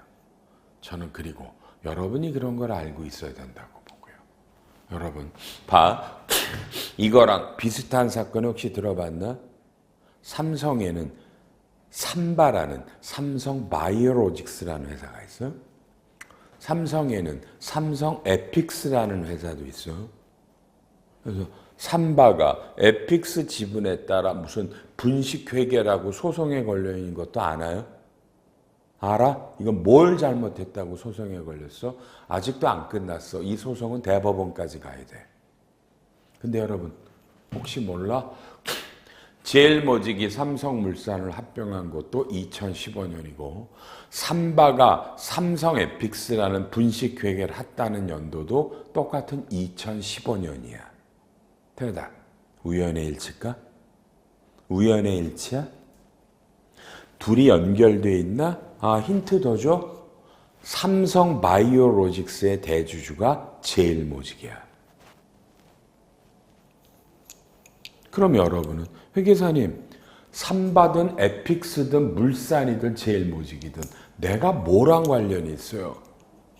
저는 그리고 여러분이 그런 걸 알고 있어야 된다고 보고요. 여러분 봐. 이거랑 비슷한 사건 혹시 들어봤나? 삼성에는 삼바라는 삼성바이오로직스라는 회사가 있어. 삼성에는 삼성 에픽스라는 회사도 있어. 그래서 삼바가 에픽스 지분에 따라 무슨 분식회계라고 소송에 걸려 있는 것도 아나요? 알아? 이건 뭘 잘못했다고 소송에 걸렸어? 아직도 안 끝났어. 이 소송은 대법원까지 가야 돼. 근데 여러분 혹시 몰라? 제일모직이 삼성물산을 합병한 것도 2015년이고 삼바가 삼성에픽스라는 분식회계를 했다는 연도도 똑같은 2015년이야. 대답. 우연의 일치일까? 우연의 일치야? 둘이 연결돼 있나? 힌트 더 줘. 삼성바이오로직스의 대주주가 제일모직이야. 그럼 여러분은 회계사님 삼바든 에픽스든 물산이든 제일모직이든 내가 뭐랑 관련이 있어요?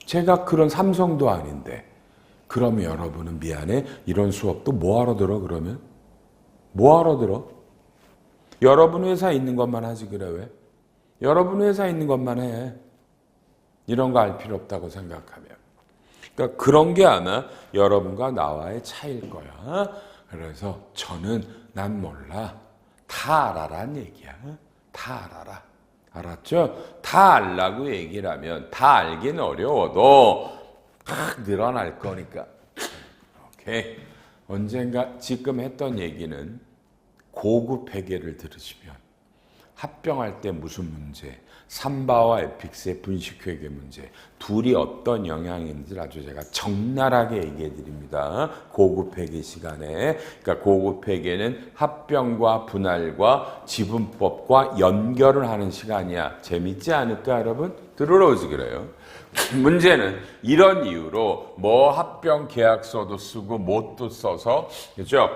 제가 그런 삼성도 아닌데. 그러면 여러분은 미안해. 이런 수업도 뭐하러 들어 그러면? 뭐하러 들어? 여러분 회사에 있는 것만 하지 그래 왜? 여러분 회사에 있는 것만 해. 이런 거 알 필요 없다고 생각하면. 그러니까 그런 게 아마 여러분과 나와의 차이일 거야. 그래서 저는 난 몰라. 다 알아란 얘기야. 다 알아라. 알았죠? 다 알라고 얘기를 하면 다 알긴 어려워도 막 늘어날 거니까. 오케이. 언젠가 지금 했던 얘기는 고급 회계를 들으시면 합병할 때 무슨 문제, 삼바와 에픽스의 분식회계 문제, 둘이 어떤 영향이 있는지 아주 제가 적나라하게 얘기해 드립니다. 고급 회계 시간에. 그러니까 고급 회계는 합병과 분할과 지분법과 연결을 하는 시간이야. 재밌지 않을까 여러분? 들으러 오지 그래요. 문제는 이런 이유로 뭐 합병 계약서도 쓰고 뭣도 써서 그죠?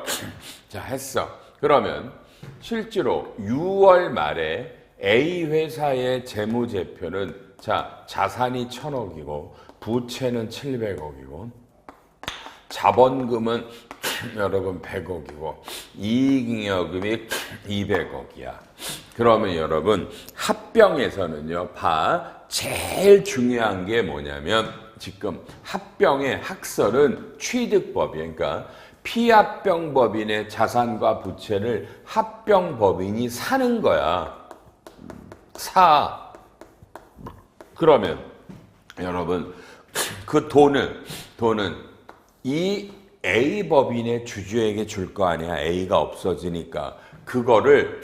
자 했어. 그러면 실제로 6월 말에 A 회사의 재무제표는 자 자산이 1,000억이고 부채는 700억이고 자본금은 여러분 100억이고 이익잉여금이 200억이야. 그러면 여러분 합병에서는요 제일 중요한 게 뭐냐면 지금 합병의 학설은 취득법이에요. 그러니까 피합병법인의 자산과 부채를 합병법인이 사는 거야. 사. 그러면 여러분 그 돈은 이 A법인의 주주에게 줄 거 아니야. A가 없어지니까. 그거를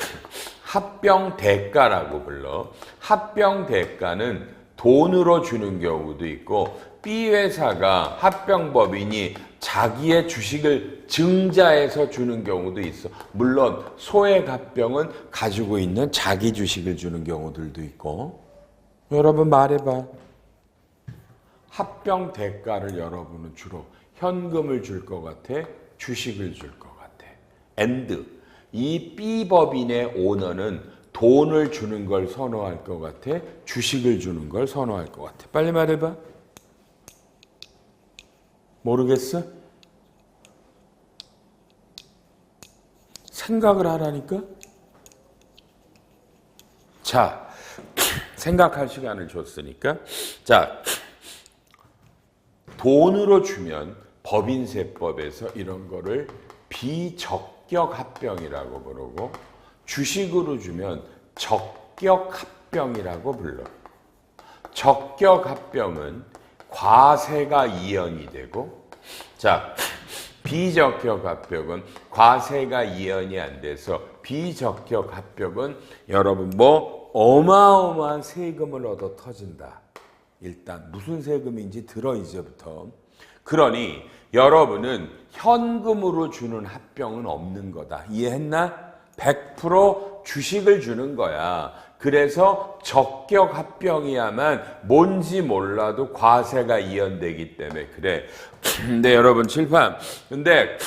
합병대가라고 불러. 합병대가는 돈으로 주는 경우도 있고 B회사가 합병법인이 자기의 주식을 증자해서 주는 경우도 있어. 물론 소액합병은 가지고 있는 자기 주식을 주는 경우들도 있고. 여러분 말해봐. 합병 대가를 여러분은 주로 현금을 줄 것 같아? 주식을 줄 것 같아? and 이 B법인의 오너는 돈을 주는 걸 선호할 것 같아? 주식을 주는 걸 선호할 것 같아? 빨리 말해봐. 모르겠어? 생각을 하라니까? 자, 생각할 시간을 줬으니까. 자, 돈으로 주면 법인세법에서 이런 거를 비적격합병이라고 부르고 주식으로 주면 적격합병이라고 불러. 적격합병은 과세가 이연이 되고 자 비적격합병은 과세가 이연이 안 돼서 비적격합병은 여러분 뭐 어마어마한 세금을 얻어 터진다. 일단 무슨 세금인지 들어 이제부터. 그러니 여러분은 현금으로 주는 합병은 없는 거다. 이해했나? 100% 주식을 주는 거야. 그래서 적격 합병이야만 뭔지 몰라도 과세가 이연되기 때문에 그래. 근데 여러분 칠판. 근데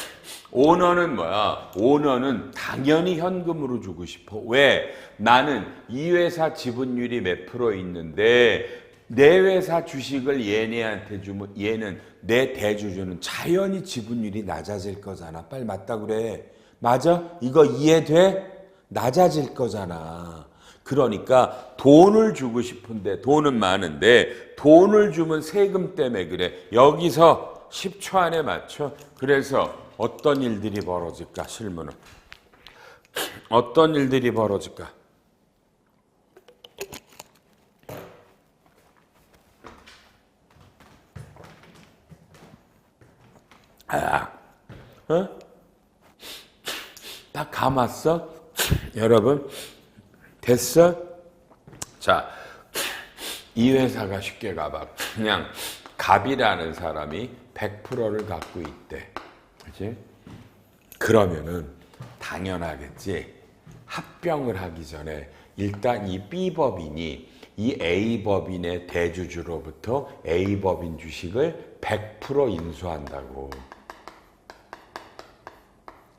오너는 뭐야? 오너는 당연히 현금으로 주고 싶어. 왜? 나는 이 회사 지분율이 몇 프로 있는데 내 회사 주식을 얘네한테 주면 얘는 내 대주주는 자연히 지분율이 낮아질 거잖아. 빨리 맞다 그래. 맞아? 이거 이해돼? 낮아질 거잖아. 그러니까 돈을 주고 싶은데 돈은 많은데 돈을 주면 세금 때문에 그래. 여기서 10초 안에 맞춰. 그래서 어떤 일들이 벌어질까? 실무는. 어떤 일들이 벌어질까? 다 감았어? 여러분 됐어? 자, 이 회사가 쉽게 가봐. 그냥 갑이라는 사람이 100%를 갖고 있대. 그치? 그러면은 당연하겠지. 합병을 하기 전에 일단 이 B법인이 이 A법인의 대주주로부터 A법인 주식을 100% 인수한다고.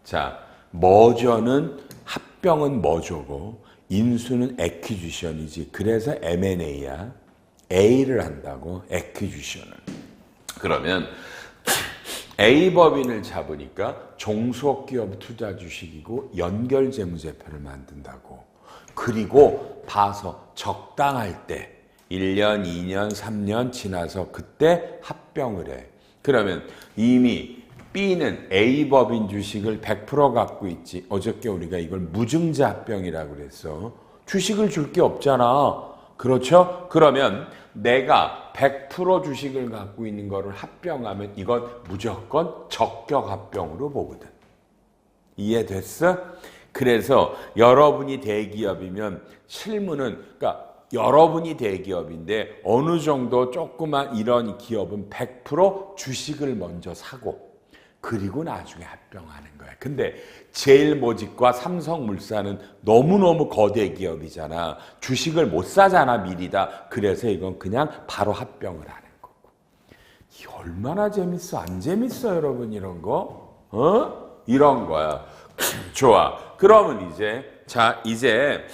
자, 머저는 합병은 뭐죠고? 인수는 에퀴지션이지. 그래서 M&A야. A를 한다고, 에퀴지션을. 그러면 A법인을 잡으니까 종속기업 투자 주식이고 연결재무제표를 만든다고. 그리고 봐서 적당할 때 1년, 2년, 3년 지나서 그때 합병을 해. 그러면 이미 B는 A법인 주식을 100% 갖고 있지. 어저께 우리가 이걸 무증자 합병이라고 그랬어. 주식을 줄 게 없잖아. 그렇죠? 그러면 내가 100% 주식을 갖고 있는 거를 합병하면 이건 무조건 적격 합병으로 보거든. 이해됐어? 그래서 여러분이 대기업이면 실무는, 그러니까 여러분이 대기업인데 어느 정도 조그만 이런 기업은 100% 주식을 먼저 사고 그리고 나중에 합병하는 거야. 근데 제일모직과 삼성물산은 너무너무 거대 기업이잖아. 주식을 못 사잖아, 미리다. 그래서 이건 그냥 바로 합병을 하는 거고. 이 얼마나 재밌어? 안 재밌어, 여러분, 이런 거? 이런 거야. 좋아. 그러면 이제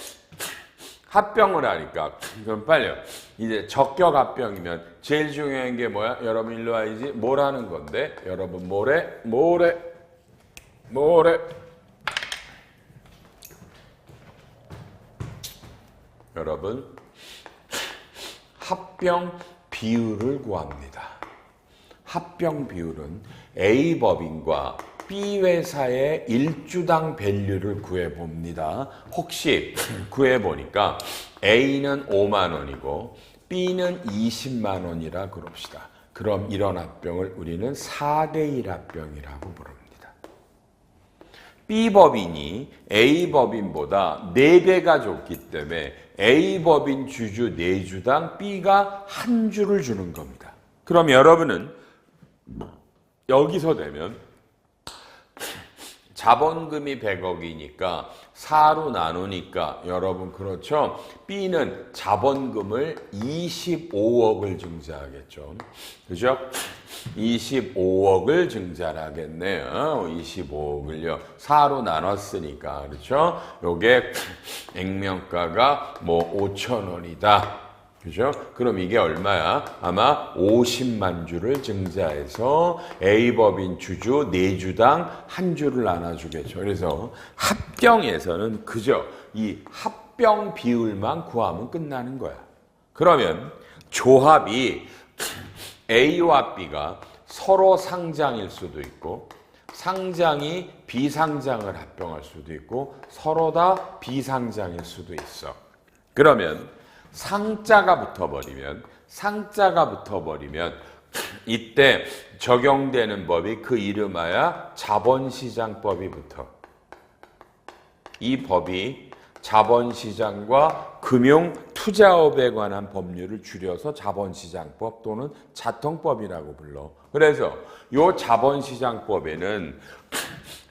합병을 하니까 그럼 빨리요. 이제 적격 합병이면 제일 중요한 게 뭐야? 여러분 일로 와야지. 뭘 하는 건데? 여러분 뭐래? 여러분 합병 비율을 구합니다. 합병 비율은 A법인과 B회사의 1주당 밸류를 구해봅니다. 혹시 구해보니까 A는 5만 원이고 B는 20만 원이라 그럽시다. 그럼 이런 합병을 우리는 4대1 합병이라고 부릅니다. B법인이 A법인보다 4배가 줬기 때문에 A법인 주주 4주당 B가 1주를 주는 겁니다. 그럼 여러분은 여기서 되면 자본금이 100억이니까 4로 나누니까 여러분 그렇죠? B는 자본금을 25억을 증자하겠죠. 그죠? 25억을 증자를 하겠네요. 25억을요. 4로 나눴으니까 그렇죠? 요게 액면가가 뭐 5천 원이다. 그죠? 그럼 이게 얼마야? 아마 50만 주를 증자해서 A법인 주주 4주당 1주를 나눠주겠죠. 그래서 합병에서는 그저 이 합병 비율만 구하면 끝나는 거야. 그러면 조합이 A와 B가 서로 상장일 수도 있고 상장이 비상장을 합병할 수도 있고 서로 다 비상장일 수도 있어. 그러면 상자가 붙어버리면 이때 적용되는 법이 그 이름하여 자본시장법이 붙어. 이 법이 자본시장과 금융투자업에 관한 법률을 줄여서 자본시장법 또는 자통법이라고 불러. 그래서 이 자본시장법에는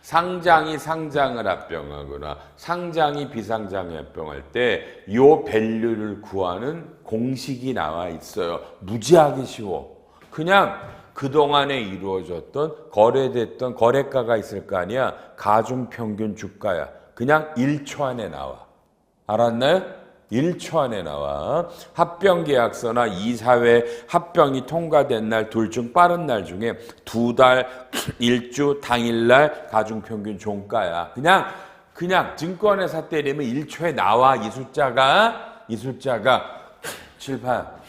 상장이 상장을 합병하거나 상장이 비상장을 합병할 때 이 밸류를 구하는 공식이 나와 있어요. 무지하게 쉬워. 그냥 그동안에 이루어졌던 거래됐던 거래가가 있을 거 아니야. 가중평균 주가야. 그냥 1초 안에 나와. 알았나요? 1초 안에 나와. 합병계약서나 이사회 합병이 통과된 날 둘 중 빠른 날 중에 2달, 1주, 당일날 가중평균 종가야. 그냥 증권회사 때리면 1초에 나와. 이 숫자가 78.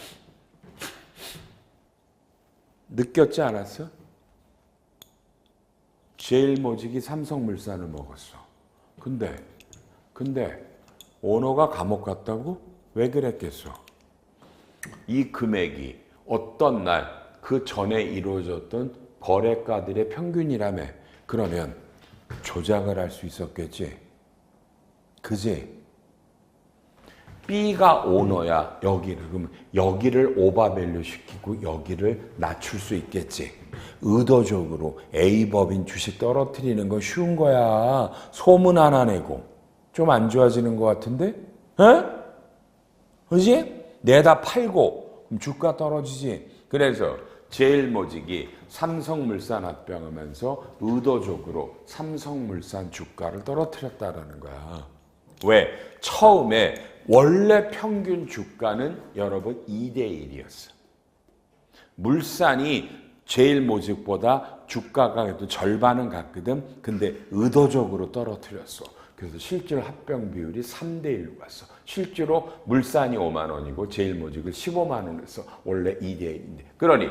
느꼈지 않았어? 제일모직이 삼성물산을 먹었어. 근데 오너가 감옥 갔다고? 왜 그랬겠어? 이 금액이 어떤 날 그 전에 이루어졌던 거래가들의 평균이라며. 그러면 조작을 할 수 있었겠지. 그지? B가 오너야. 그럼 여기를 오버밸류 시키고 여기를 낮출 수 있겠지. 의도적으로 A법인 주식 떨어뜨리는 건 쉬운 거야. 소문 하나 내고. 좀 안 좋아지는 것 같은데? 그지? 내다 팔고 그럼 주가 떨어지지. 그래서 제일모직이 삼성물산 합병하면서 의도적으로 삼성물산 주가를 떨어뜨렸다라는 거야. 왜? 처음에 원래 평균 주가는 여러분 2대1이었어. 물산이 제일모직보다 주가가 그래도 절반은 갔거든. 근데 의도적으로 떨어뜨렸어. 그래서 실제로 합병 비율이 3대1로 갔어. 실제로 물산이 5만 원이고 제일모직을 15만 원을 써. 원래 2대1인데. 그러니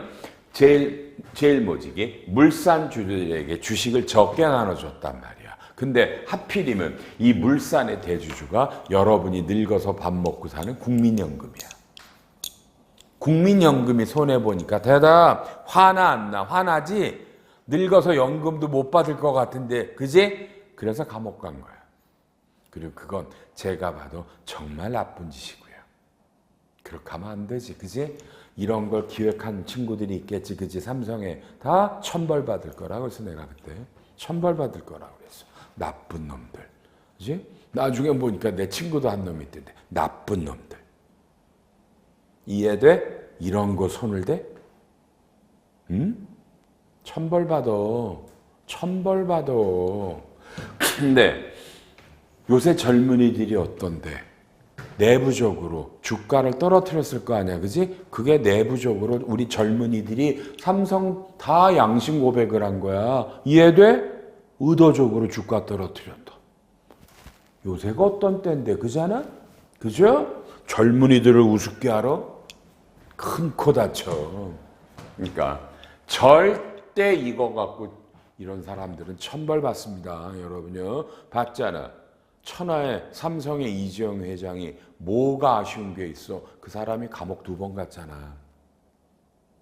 제일모직이 물산 주주들에게 주식을 적게 나눠줬단 말이야. 근데 하필이면 이 물산의 대주주가 여러분이 늙어서 밥 먹고 사는 국민연금이야. 국민연금이 손해보니까 대답 화나 안 나? 화나지? 늙어서 연금도 못 받을 것 같은데 그지? 그래서 감옥 간 거야. 그리고 그건 제가 봐도 정말 나쁜 짓이고요. 그렇게 하면 안 되지 그지? 이런 걸 기획한 친구들이 있겠지 그지? 삼성에 다 천벌 받을 거라. 그래서 내가 그때 천벌 받을 거라고 그랬어. 나쁜 놈들 그지? 나중에 보니까 내 친구도 한 놈이 있던데 나쁜 놈들. 이해돼? 이런 거 손을 대? 응? 천벌 받아. 천벌 받아. 근데 요새 젊은이들이 어떤데? 내부적으로 주가를 떨어뜨렸을 거 아니야, 그지? 그게 내부적으로 우리 젊은이들이 삼성 다 양심 고백을 한 거야. 이해돼? 의도적으로 주가 떨어뜨렸다. 요새가 어떤 때인데, 그잖아? 그죠? 젊은이들을 우습게 알아? 큰 코 다쳐. 그러니까 절대 이거 갖고 이런 사람들은 천벌 받습니다. 여러분요. 봤잖아. 천하의 삼성의 이재용 회장이 뭐가 아쉬운 게 있어? 그 사람이 감옥 2번 갔잖아.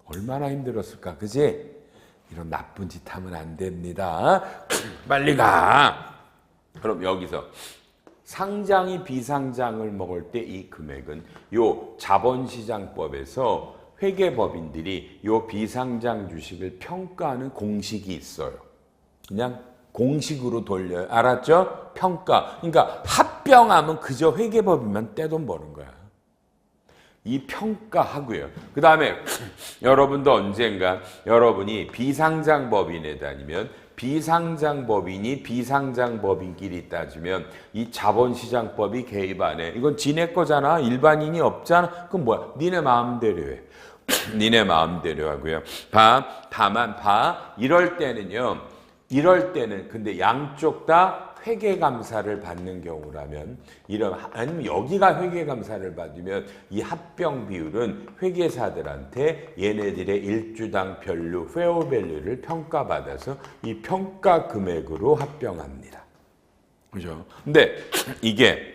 얼마나 힘들었을까, 그지? 이런 나쁜 짓 하면 안 됩니다. 빨리 가. 그럼 여기서 상장이 비상장을 먹을 때 이 금액은 요 자본시장법에서 회계법인들이 요 비상장 주식을 평가하는 공식이 있어요. 그냥 공식으로 돌려요. 알았죠? 평가. 그러니까 합병하면 그저 회계법인만 떼돈 버는 거야. 이 평가하고요. 그 다음에 여러분도 언젠가 여러분이 비상장법인에 다니면 비상장법인이 비상장법인끼리 따지면 이 자본시장법이 개입 안 해. 이건 지네 거잖아. 일반인이 없잖아. 그럼 뭐야? 니네 마음대로 해. 니네 마음대로 하고요. 다만 이럴 때는 근데 양쪽 다 회계감사를 받는 경우라면 아니면 여기가 회계감사를 받으면 이 합병 비율은 회계사들한테 얘네들의 일주당 별류 페어밸류를 평가받아서 이 평가 금액으로 합병합니다. 그죠? 근데 이게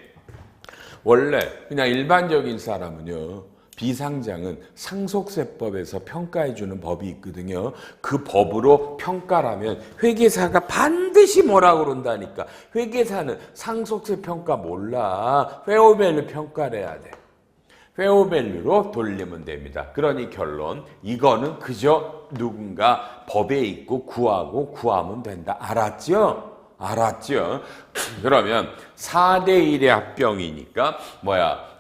원래 그냥 일반적인 사람은요. 비상장은 상속세법에서 평가해주는 법이 있거든요. 그 법으로 평가라면 회계사가 반드시 뭐라고 그런다니까. 회계사는 상속세 평가 몰라. 페어밸류 평가를 해야 돼. 페어밸류로 돌리면 됩니다. 그러니 결론, 이거는 그저 누군가 법에 있고 구하면 된다. 알았죠? 알았죠? 그러면 4대1의 합병이니까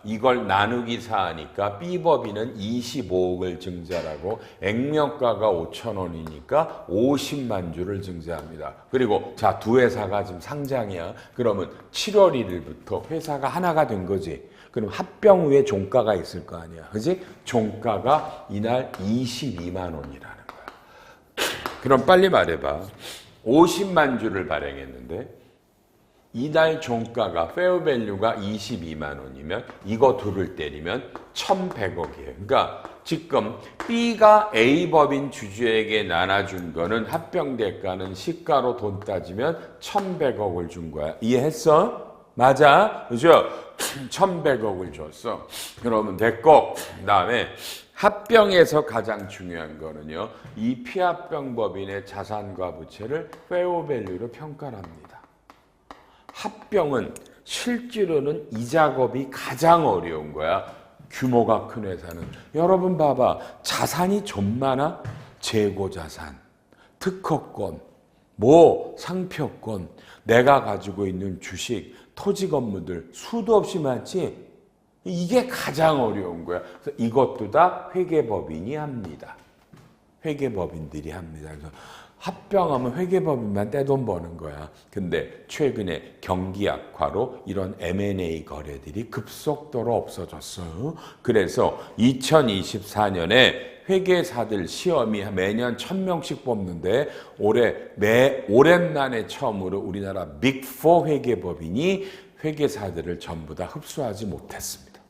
이걸 나누기 4하니까 B법인은 25억을 증자하고 액면가가 5,000원이니까 50만 주를 증자합니다. 그리고 자, 두 회사가 지금 상장이야. 그러면 7월 1일부터 회사가 하나가 된 거지. 그럼 합병 후에 종가가 있을 거 아니야. 그지? 종가가 이날 22만 원이라는 거야. 그럼 빨리 말해봐. 50만 주를 발행했는데 이날 종가가 페어밸류가 22만 원이면 이거 둘을 때리면 1,100억이에요. 그러니까 지금 B가 A법인 주주에게 나눠준 거는 합병 대가는 시가로 돈 따지면 1,100억을 준 거야. 이해했어? 맞아? 그죠? 1,100억을 줬어. 그러면 됐고 그다음에 합병에서 가장 중요한 거는요. 이 피합병법인의 자산과 부채를 페어밸류로 평가를 합니다. 합병은 실제로는 이 작업이 가장 어려운 거야. 규모가 큰 회사는. 여러분 봐봐. 자산이 좀 많아? 재고자산, 특허권, 상표권, 내가 가지고 있는 주식, 토지 건물들 수도 없이 많지? 이게 가장 어려운 거야. 그래서 이것도 다 회계법인이 합니다. 회계법인들이 합니다. 그래서 합병하면 회계법인만 떼돈 버는 거야. 근데 최근에 경기 악화로 이런 M&A 거래들이 급속도로 없어졌어요. 그래서 2024년에 회계사들 시험이 매년 1,000명씩 뽑는데 오랜만에 처음으로 우리나라 빅4 회계법인이 회계사들을 전부 다 흡수하지 못했습니다.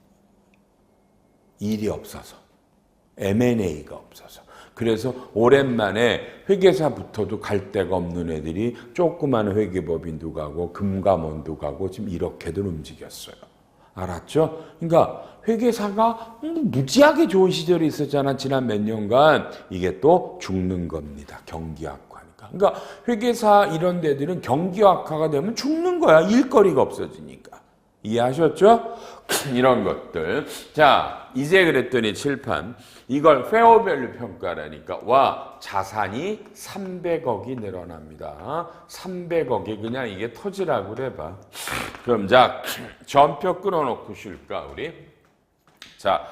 일이 없어서, M&A가 없어서. 그래서 오랜만에 회계사부터도 갈 데가 없는 애들이 조그만 회계법인도 가고 금감원도 가고 지금 이렇게들 움직였어요. 알았죠? 그러니까 회계사가 무지하게 좋은 시절이 있었잖아. 지난 몇 년간. 이게 또 죽는 겁니다. 경기 악화니까. 그러니까 회계사 이런 데들은 경기 악화가 되면 죽는 거야. 일거리가 없어지니까. 이해하셨죠? 이런 것들. 자, 이제 그랬더니 칠판. 이걸 페어밸류 평가라니까. 와, 자산이 300억이 늘어납니다. 300억이 그냥 이게 터지라고 그래봐. 그럼 자, 전표 끊어놓고 쉴까, 우리? 자,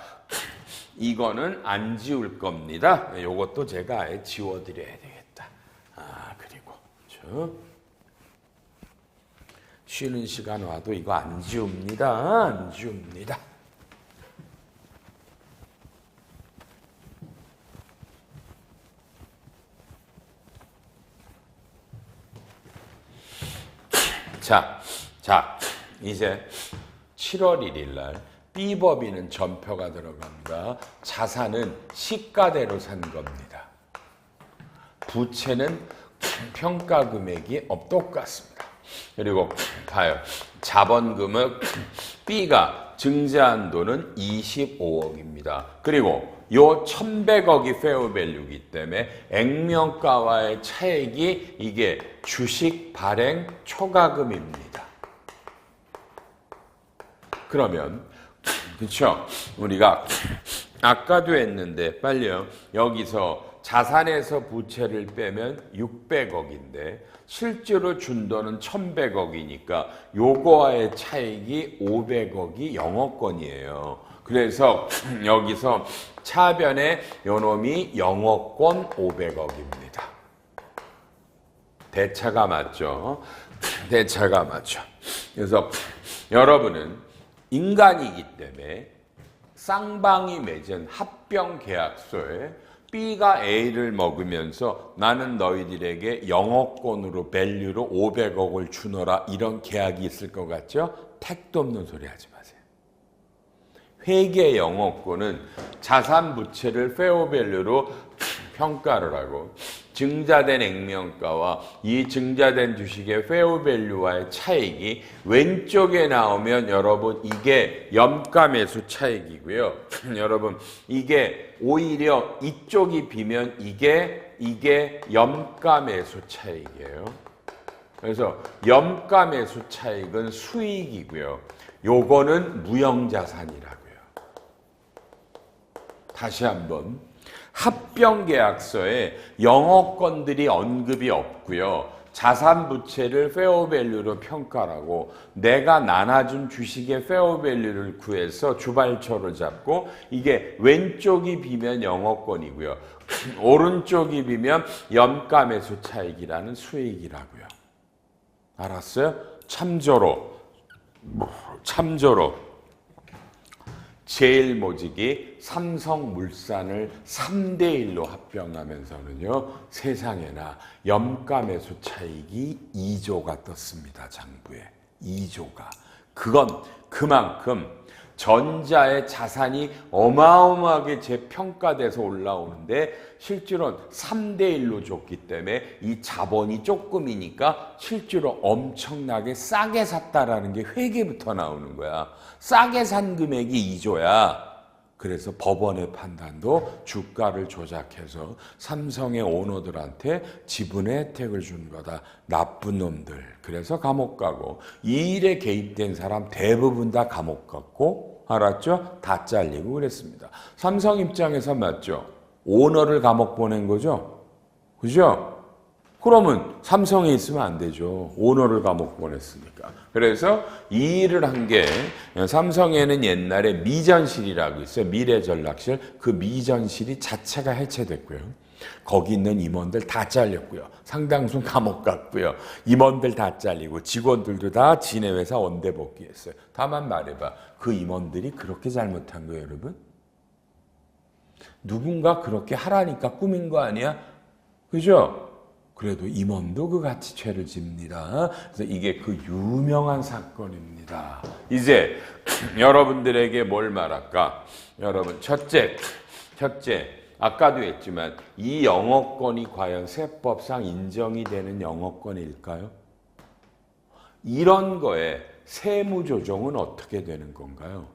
이거는 안 지울 겁니다. 요것도 제가 아예 지워드려야 되겠다. 그리고 쉬는 시간 와도 이거 안 지웁니다. 안 지웁니다. 자, 이제 7월 1일 날 B법인은 전표가 들어갑니다. 자산은 시가대로 산 겁니다. 부채는 평가 금액이 똑같습니다. 그리고 봐요. 자본금은 B가 증자한 돈은 25억입니다. 그리고 요 1,100억이 페어밸류이기 때문에 액면가와의 차액이 이게 주식 발행 초과금입니다. 그러면 그렇죠? 우리가 아까도 했는데 빨리요. 여기서 자산에서 부채를 빼면 600억인데 실제로 준 돈은 1,100억이니까 요거와의 차익이 500억이 영업권이에요. 그래서 여기서 차변에 요놈이 영업권 500억입니다. 대차가 맞죠? 대차가 맞죠. 그래서 여러분은 인간이기 때문에 쌍방이 맺은 합병 계약서에 B가 A를 먹으면서 나는 너희들에게 영업권으로 밸류로 500억을 주너라 이런 계약이 있을 것 같죠? 택도 없는 소리 하지 마세요. 회계 영업권은 자산 부채를 페어밸류로 평가를 하고 증자된 액면가와 이 증자된 주식의 페어밸류와의 차익이 왼쪽에 나오면 여러분 이게 염가매수 차익이고요. 여러분 이게 오히려 이쪽이 비면 이게 염가매수 차익이에요. 그래서 염가매수 차익은 수익이고요. 요거는 무형자산이라고요. 다시 한번. 합병계약서에 영업권들이 언급이 없고요. 자산 부채를 페어밸류로 평가하고 내가 나눠준 주식의 페어밸류를 구해서 주발초를 잡고 이게 왼쪽이 비면 영업권이고요. 오른쪽이 비면 염가매수 차익이라는 수익이라고요. 알았어요? 참조로 제일모직이 삼성물산을 3대1로 합병하면서는요. 세상에나 염가매수 차익이 2조가 떴습니다. 장부에. 2조가. 그건 그만큼 전자의 자산이 어마어마하게 재평가돼서 올라오는데 실제로는 3대1로 줬기 때문에 이 자본이 조금이니까 실제로 엄청나게 싸게 샀다라는 게 회계부터 나오는 거야. 싸게 산 금액이 2조야. 그래서 법원의 판단도 주가를 조작해서 삼성의 오너들한테 지분의 혜택을 준 거다. 나쁜 놈들. 그래서 감옥 가고 이 일에 개입된 사람 대부분 다 감옥 갔고 알았죠? 다 잘리고 그랬습니다. 삼성 입장에서 맞죠? 오너를 감옥 보낸 거죠? 그죠? 그러면 삼성에 있으면 안 되죠. 오너를 감옥 보냈으니까. 그래서 이 일을 한 게 삼성에는 옛날에 미전실이라고 있어요. 미래전략실. 그 미전실이 자체가 해체됐고요. 거기 있는 임원들 다 잘렸고요. 상당수 감옥 갔고요. 임원들 다 잘리고 직원들도 다 지네 회사 원대 복귀했어요. 다만 말해봐. 그 임원들이 그렇게 잘못한 거예요, 여러분? 누군가 그렇게 하라니까 꾸민 거 아니야? 그죠? 그래도 임원도 그 같이 죄를 집니다. 그래서 이게 그 유명한 사건입니다. 이제 여러분들에게 뭘 말할까? 여러분, 첫째, 아까도 했지만 이 영어권이 과연 세법상 인정이 되는 영어권일까요? 이런 거에 세무 조정은 어떻게 되는 건가요?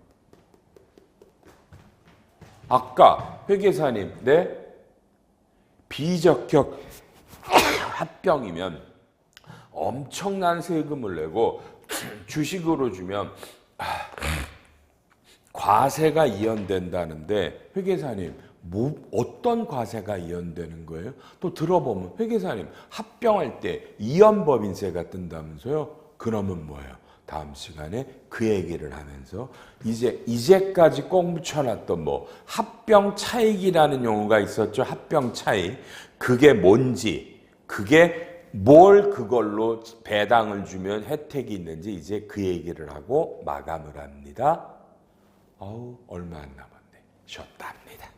아까 회계사님, 네? 비적격 합병이면 엄청난 세금을 내고 주식으로 주면 과세가 이연된다는데 회계사님 어떤 과세가 이연되는 거예요? 또 들어보면 회계사님 합병할 때 이연법인세가 뜬다면서요? 그러면 뭐예요? 다음 시간에 그 얘기를 하면서 이제까지 꼭 묻혀놨던 뭐 합병 차익이라는 용어가 있었죠. 합병 차익. 그게 뭔지, 그게 뭘 그걸로 배당을 주면 혜택이 있는지 이제 그 얘기를 하고 마감을 합니다. 얼마 안 남았네. 쉬었다 합니다.